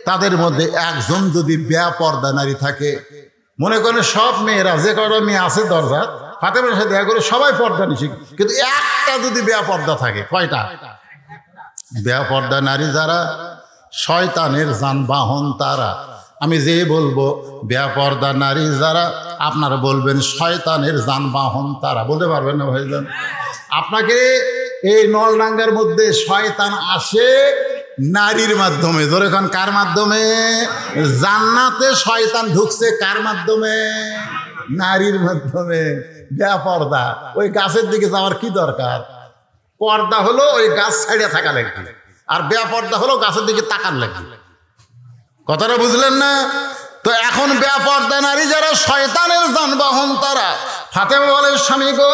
তাদের মধ্যে একজন যদি বেপরদা নারী থাকে মনে করেন সব মেয়েরা, যে কটা মেয়ে আছে দরজা, ফাতেমার সাথে দেখা করে সবাই পর্দা নিশি, কিন্তু একটা যদি বেপর্দা থাকে, কয়টা? বেপর্দা নারী যারা শয়তানের যানবাহন তারা। আমি যে বলবো বেপর্দা নারী যারা, আপনারা বলবেন শয়তানের যানবাহন তারা। বলতে পারবেন না ভাইজান? আপনাকে এই নলডাঙ্গার মধ্যে শয়তান আসে নারীর মাধ্যমে। ধরে খান কার মাধ্যমে? জান্নাতে শয়তান ঢুকছে কার মাধ্যমে? নারীর মাধ্যমে। বেপর্দা ওই গাছের দিকে যাওয়ার কি দরকার? পর্দা হলো ওই গাছ ছাড়িয়ে থাকা লাগবে, আর বেপর্দা হলো গাছের দিকে তাকার লাগবে। কথাটা বুঝলেন না? তো এখন বেপর্দা নারী যারা শয়তানের যানবাহন তারা। ফাতেমা বলে, স্বামী গো,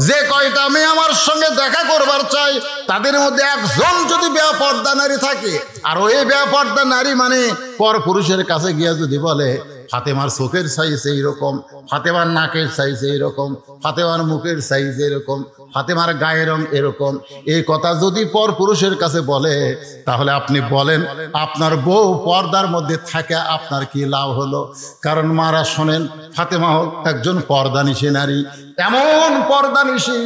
যে কয়টা মেয়ে আমার সঙ্গে দেখা করবার চাই তাদের মধ্যে একজন যদি বেপর্দা নারী থাকে, আর ওই বেপর্দা নারী মানে পর পুরুষের কাছে গিয়া যদি বলে ফাতেমার চোখের সাইজ এইরকম, ফাতেমার নাকের সাইজ এইরকম, ফাতেমার মুখের সাইজ এরকম, ফাতেমার গায়ের রং এরকম, এই কথা যদি পর পুরুষের কাছে বলে, তাহলে আপনি বলেন আপনার বউ পর্দার মধ্যে থাকে আপনার কি লাভ হলো? কারণ মারা শোনেন, ফাতেমা হোক একজন পর্দানিশী নারী, এমন পর্দানিশী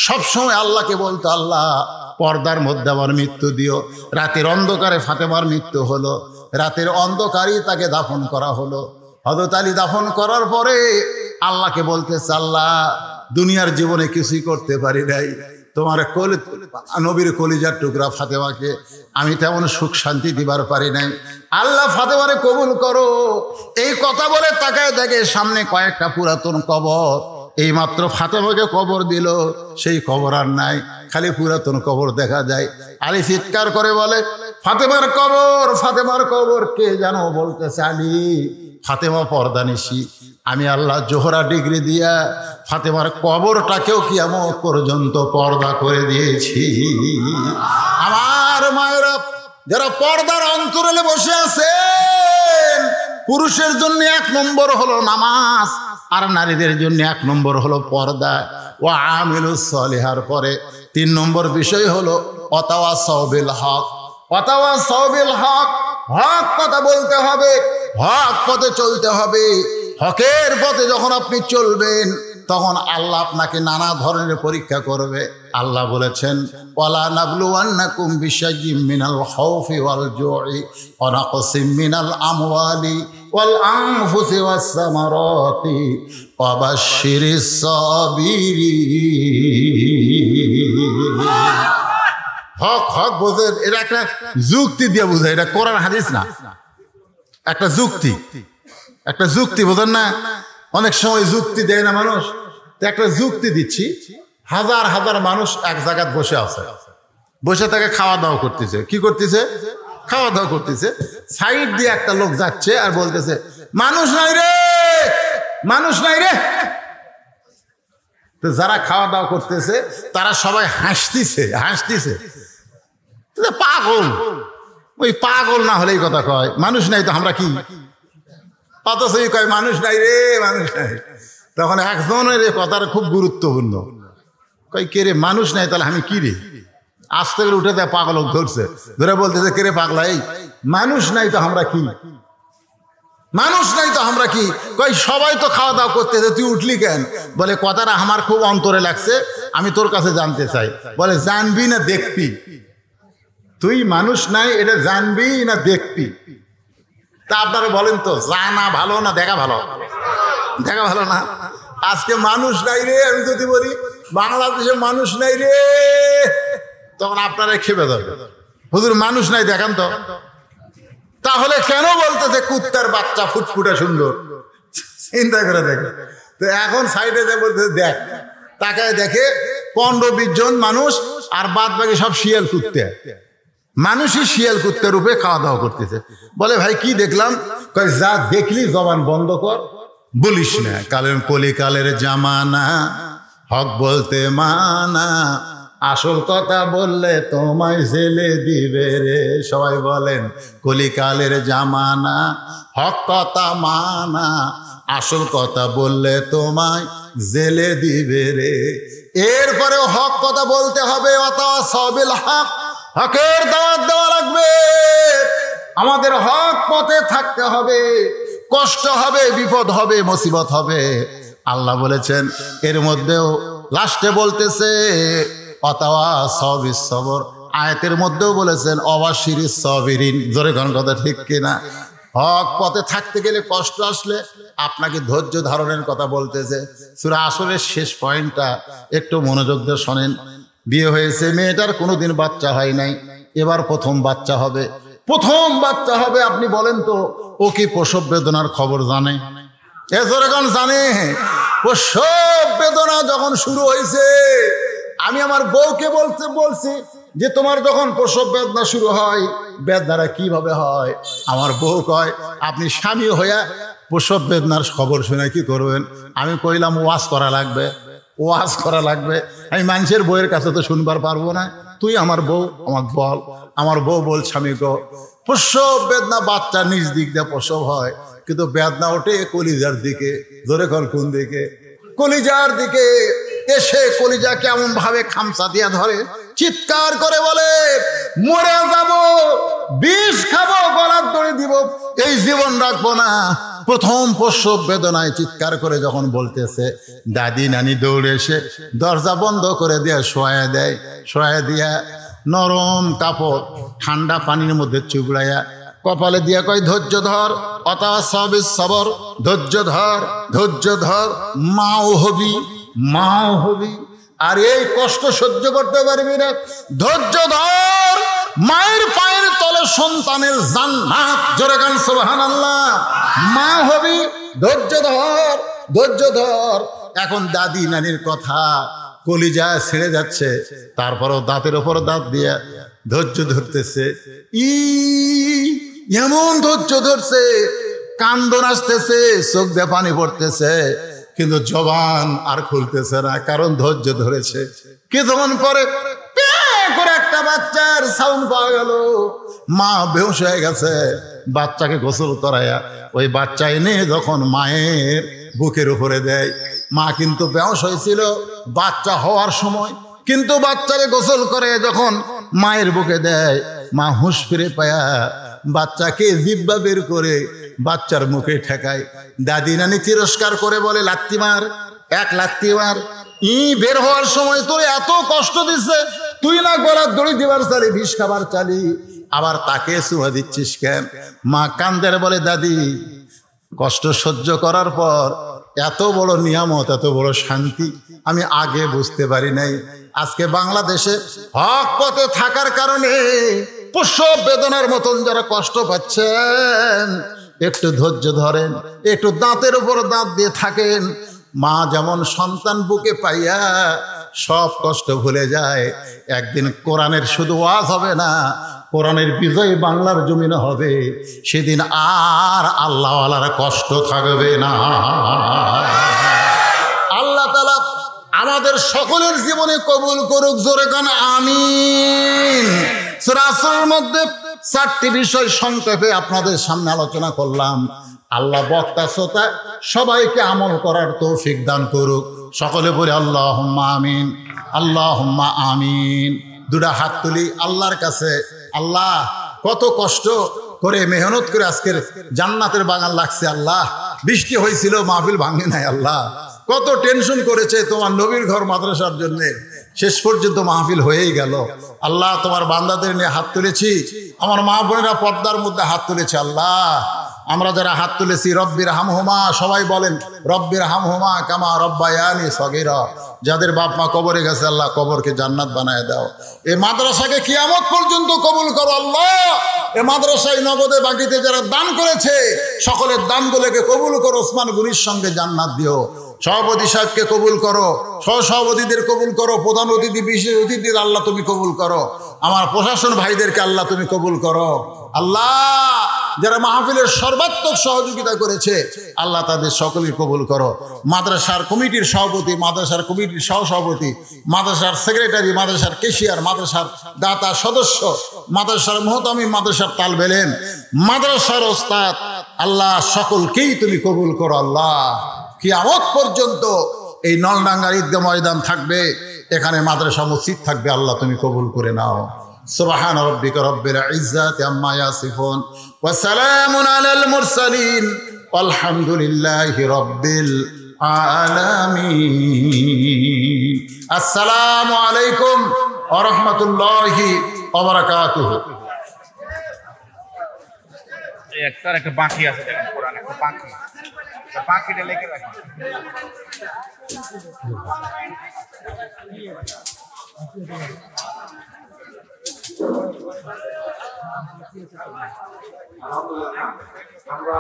সবসময় আল্লাহকে বলতো, আল্লাহ পর্দার মধ্যে আমার মৃত্যু দিও। রাতের অন্ধকারে ফাতেমার মৃত্যু হলো, রাতের অন্ধকারেই তাকে দাফন করা হলো। হযরত আলী দাফন করার পরে আল্লাহকে বলতেছে, আল্লাহ দুনিয়ার জীবনে কিছুই করতে পারি নাই, তোমার নবীর কলিজার টুকরা ফাতেমাকে আমি তেমন সুখ শান্তি দিবার পারি নাই, আল্লাহ ফাতেমারে কবুল করো। এই কথা বলে তাকায় দেখে সামনে কয়েকটা পুরাতন কবর। এই মাত্র ফাতেমাকে কবর দিল, সেই কবর আর নাই, খালি পুরাতন কবর দেখা যায়। আলী চিৎকার করে বলে, ফাতেমার কবর, ফাতেমার কবর। কে জানো বলতেছে, আলী ফাতেমা পর্দানিশী, আমি আল্লাহ জোহরা ডিগ্রি দিয়া ফাতেমার কবরটাকেও কিয়ামত পর্যন্ত পর্দা করে দিয়েছি। আমার মায়েরা যারা পর্দার অন্তরালে বসে আছেন, পুরুষের জন্য 1 নম্বর হলো নামাজ, আর নারীদের জন্য 1 নম্বর হলো পর্দা। ও আমিলুস সলিহার পরে 3 নম্বর বিষয় হলো ওয়াতাওয়াসাউ বিল হক। ওয়াতাওয়াসাউ বিল হক, হক কথা বলতে হবে, হক পথে চলতে হবে। হকের পথে যখন আপনি চলবেন, তখন আল্লাহ আপনাকে নানা ধরনের পরীক্ষা করবে। আল্লাহ বলেছেন, ওয়ালা নাবলুওয়ান্নাকুম বিশাইয়্যিম মিনাল খাউফি ওয়াল জুই ওয়া নাকসিম মিনাল আমওয়ালি ওয়াল আনফুসি ওয়াস সামারাতি ওয়া বাশশিরিস সাবিরিন। হক হক বোঝেন, এটা একটা যুক্তি দিয়ে বোঝায়, এটা কোরআন হাদিস না, একটা যুক্তি, একটা যুক্তি, বোঝেন না? অনেক সময় যুক্তি দেয় না মানুষ, তো একটা যুক্তি দিচ্ছি। হাজার হাজার মানুষ এক জায়গায় বসে আছে, বসে তাকে খাওয়া দাওয়া করতেছে। কি করতেছে? খাওয়া দাওয়া করতেছে। সাইড দিয়ে একটা লোক যাচ্ছে আর বলতেছে, মানুষ নাই রে, মানুষ নাই রে। তো যারা খাওয়া দাওয়া করতেছে তারা সবাই হাসতেছে, হাসতেছে। পাগল, ওই পাগল না হলে এই কথা কয়, মানুষ নাই তো আমরা কি? অথচ কয় মানুষ নাই রে, মানুষ নাই। তখন একজনের কথাটা খুব গুরুত্বপূর্ণ, কয় কে রে, মানুষ নাই তাহলে আমি কি রে? আস্তে করে উঠে দেয়, পাগল ধরছে, ধরে বলতেছে, কে রে পাগলা, এই মানুষ নাই তো আমরা কি? মানুষ নাই তো আমরা কি? কই সবাই তো খাওয়া দাওয়া করতেছে, তুই উঠলি কেন? বলে কথাটা আমার খুব অন্তরে লাগছে, আমি তোর কাছে জানতে চাই। বলে জানবি না দেখবি? তুই মানুষ নাই এটা জানবি না দেখবি? তা আপনারা বলেন তো, জানা ভালো না দেখা ভালো? দেখা ভালো না? আজকে মানুষ নাই রে আমি যদি বলি বাংলাদেশে মানুষ নাই রে, তখন আপনারা খেপে যাবে, হুজুর মানুষ নাই দেখান তো। তাহলে কেন বলতেছে কুত্তার বাচ্চা ফুটফুটে সুন্দর? চিন্তা করে দেখে। তো এখন সাইডে যে বলতেছে দেখ, তাকায় দেখে 15-20 জন মানুষ, আর বাদ বাকি সব শিয়াল কুত্তে। মানুষই শিয়াল কুত্তের রূপে খাওয়া দাওয়া করতেছে। বলে ভাই কি দেখলাম? কয় যা দেখলি জবান বন্ধ কর, বলিস না। কালের কলিকালের জামানা, হক বলতে মানা, আসল কথা বললে তোমায় জেলে দিবে রে। সবাই বলেন কলিকালের জামানা, হক কথা মানা, আসল কথা বললে তোমায় জেলে দিবে রে। এরপরে হক কথা বলতে হবে, ওয়াতাওয়াসাউ বিল হক, হকের দাওয়াত দেওয়া লাগবে। আমাদের হক পথে থাকতে হবে। কষ্ট হবে, বিপদ হবে, মুসিবত হবে। আল্লাহ বলেছেন এর মধ্যেও লাস্টে বলতেছে ওয়াতাওয়াসাউ বিস সবর। আয়াতের মধ্যেও বলেছেন ওয়াবাশশিরিস সাবিরিন। জোরে কোন কথা ঠিক কিনা? হক পথে থাকতে গেলে কষ্ট আসলে আপনাকে ধৈর্য ধারণের কথা বলতেছে। সূরা আসরের শেষ পয়েন্টটা একটু মনোযোগ দিয়ে শোনেন। বিয়ে হয়েছে, মেয়েটার কোনোদিন বাচ্চা হয় নাই, এবার প্রথম বাচ্চা হবে। প্রথম বাচ্চা হবে, আপনি বলেন তো ও কি প্রসব বেদনার খবর জানে? এ যখন জানে প্রসব বেদনা যখন শুরু হয়েছে, আমি আমার বউকে বলছি যে তোমার যখন প্রসব বেদনা শুরু হয় বেদনাটা কিভাবে হয়? আমার বউ কয় আপনি স্বামী হইয়া প্রসব বেদনার খবর শুনে কি করবেন? আমি কইলাম ওয়াজ করা লাগবে, ওয়াজ করা লাগবে। আমি মানুষের বউয়ের কাছে তো শুনবার পারবো না, তুই আমার বউ আমাকে বল। আমার বউ বল স্বামী গো, প্রসব বেদনা বাচ্চা নিজ দিক দিয়ে প্রসব হয়, কিন্তু বেদনা ওঠে কলিজার দিকে। ধরে কোন দিকে? কলিজার দিকে। এসে কলিজা কেমন ভাবে খামচা দিয়া ধরে, চিৎকার করে বলে মরে যাব, বিষ খাবো, গলার দড়ি দিব, এই জীবন রাখবো না। প্রথম প্রসব বেদনায় চিৎকার করে যখন বলতেছে, দাদি নানি দৌড়ে এসে দরজা বন্ধ করে দিয়ে শোয়া দেয়। শোয়া দিয়া নরম কাপড় ঠান্ডা পানির মধ্যে চুবড়াইয়া কপালে দিয়া কয় ধৈর্য ধর, ওয়াতাওয়াসাউ বিস সবর। ধৈর্য ধর, ধৈর্য ধর, মাও হবি, মাও হবি। আর এই কষ্ট সহ্য করতে পারবি না, ধৈর্য ধর, মায়ের পায়ের তলে সন্তানের জান্নাত। জোরে গান সুবহানাল্লাহ। মা হবি, ধৈর্য ধর, ধৈর্য ধর। এখন দাদি নানির কথা কলিজা ছেড়ে যাচ্ছে, তারপরও দাঁতের ওপর দাঁত দিয়ে ধৈর্য ধরতেছে। এমন ধৈর্য ধরছে, কান্দন আসতেছে, চোখ দিয়ে পানি পড়তেছে, কিন্তু জবান আর খুলতেছে না, কারণ ধৈর্য ধরেছে। কিছুক্ষণ পরে করে একটা বাচ্চার সাউন্ড পাওয়া গেল। মা বেহুশ হয়ে গেছে, বাচ্চাকে গোসল করাইয়া ওই বাচ্চা এনে যখন মায়ের বুকের উপরে দেয়, মা কিন্তু বেহুশ হয়েছিল বাচ্চা হওয়ার সময়, কিন্তু বাচ্চারে গোসল করে যখন মায়ের বুকে দেয়, মা হুঁশ ফিরে পায়া বাচ্চাকে জিব্বা বের করে বাচ্চার মুখে ঠেকায়। দাদি নানি তিরস্কার করে বলে লাত্তি মার, এক লাত্তি মার। বের হওয়ার সময় তোর এত কষ্ট দিচ্ছে, তুই না গলার দড়ি দিবার চালি, বিষ খাবার চালি, আবার তাকে চুমা দিচ্ছিস কেন? মা কান্দের বলে দাদি, কষ্ট সহ্য করার পর এত বড় নিয়ামত, এত বড় শান্তি আমি আগে বুঝতে পারি নাই। আজকে বাংলাদেশে হক পথে থাকার কারণে প্রসব বেদনার মতন যারা কষ্ট পাচ্ছেন, একটু ধৈর্য ধরেন, একটু দাঁতের উপর দাঁত দিয়ে থাকেন। মা যেমন সন্তান বুকে পাইয়া সব কষ্ট ভুলে যায়, একদিন কোরআনের শুধু ওয়াজ হবে না, কোরআনের বিজয় বাংলার জমিনে হবে, সেদিন আর আল্লাহওয়ালার কষ্ট থাকবে না। আল্লাহ তাআলা আমাদের সকলের জীবনে কবুল করুক। জোরে গান আমিন। সূরা আসরের মধ্যে 4টি বিষয় সংক্ষেপে আপনাদের সামনে আলোচনা করলাম। আল্লাহ বক্তা শ্রোতা সবাইকে আমল করার তৌফিক দান করুক। সকলে বলে আল্লাহুম্মা আমিন, আল্লাহুম্মা আমিন। দুটা হাত তুলি আল্লাহর কাছে। আল্লাহ, কত কষ্ট করে মেহনত করে আজকের জান্নাতের বাগান লাগছে। আল্লাহ, বৃষ্টি হয়েছিল, মাহফিল ভাঙে নাই। আল্লাহ, কত টেনশন করেছে তোমার নবীর ঘর মাদ্রাসার জন্য, শেষ পর্যন্ত মাহফিল হয়েই গেল। আল্লাহ, তোমার বান্দাদের নিয়ে হাত তুলেছি, আমার মা বোনেরা পর্দার মধ্যে হাত তুলেছে। আল্লাহ, আমরা যারা হাত তুলেছি, রব্বির হামহুমা, সবাই বলেন রব্বির হামহুমা কামা রব্বায়ানি সগীরা। যাদের বাপ মা কবরে গেছে, আল্লাহ কবরকে জান্নাত বানায় দাও। এই মাদ্রাসাকে কিয়ামত পর্যন্ত কবুল করো। আল্লাহ, এই মাদ্রাসায় নগদে বাকিতে যারা দান করেছে, সকলের দানগুলোকে কবুল করো, ওসমান গনির সঙ্গে জান্নাত দিও। সভাপতি সাহেবকে কবুল করো, সহসভাপতিদের কবুল করো, প্রধান অতিথি বিশেষ অতিথিদের আল্লাহ তুমি কবুল করো, আমার প্রশাসন ভাইদেরকে আল্লাহ তুমি কবুল করো। আল্লাহ, যারা মাহফিলের সর্বাত্মক সহযোগিতা করেছে, আল্লাহ তাদের সকলেই কবুল করো। মাদ্রাসার কমিটির সভাপতি, মাদ্রাসার কমিটির সহসভাপতি, মাদ্রাসার সেক্রেটারি, মাদ্রাসার কেশিয়ার, মাদ্রাসার দাতা সদস্য, মাদ্রাসার মুহতামিম, মাদ্রাসার তালবে ইলম, মাদ্রাসার ওস্তাদ, আল্লাহ সকলকেই তুমি কবুল করো। আল্লাহ, কিয়ামত পর্যন্ত এই নলডাঙ্গার ঈদগাহ ময়দান থাকবে, এখানে মাদ্রাসা মসজিদ থাকবে। আল্লাহ তুমি কবুল করে নাও। সুবহান রাব্বিকা রাব্বিল ইজ্জাতি আম্মা ইয়াসিফুন ওয়া সালামুন আলাল মুরসালিন আলহামদুলিল্লাহি রাব্বিল আলামিন। আসসালামু আলাইকুম ওয়া রাহমাতুল্লাহি ওয়া বারাকাতুহু। একটা বাকি আছে দেখেন, কোরআন একটা বাকি, বাকিটা লিখে রাখি। আমরা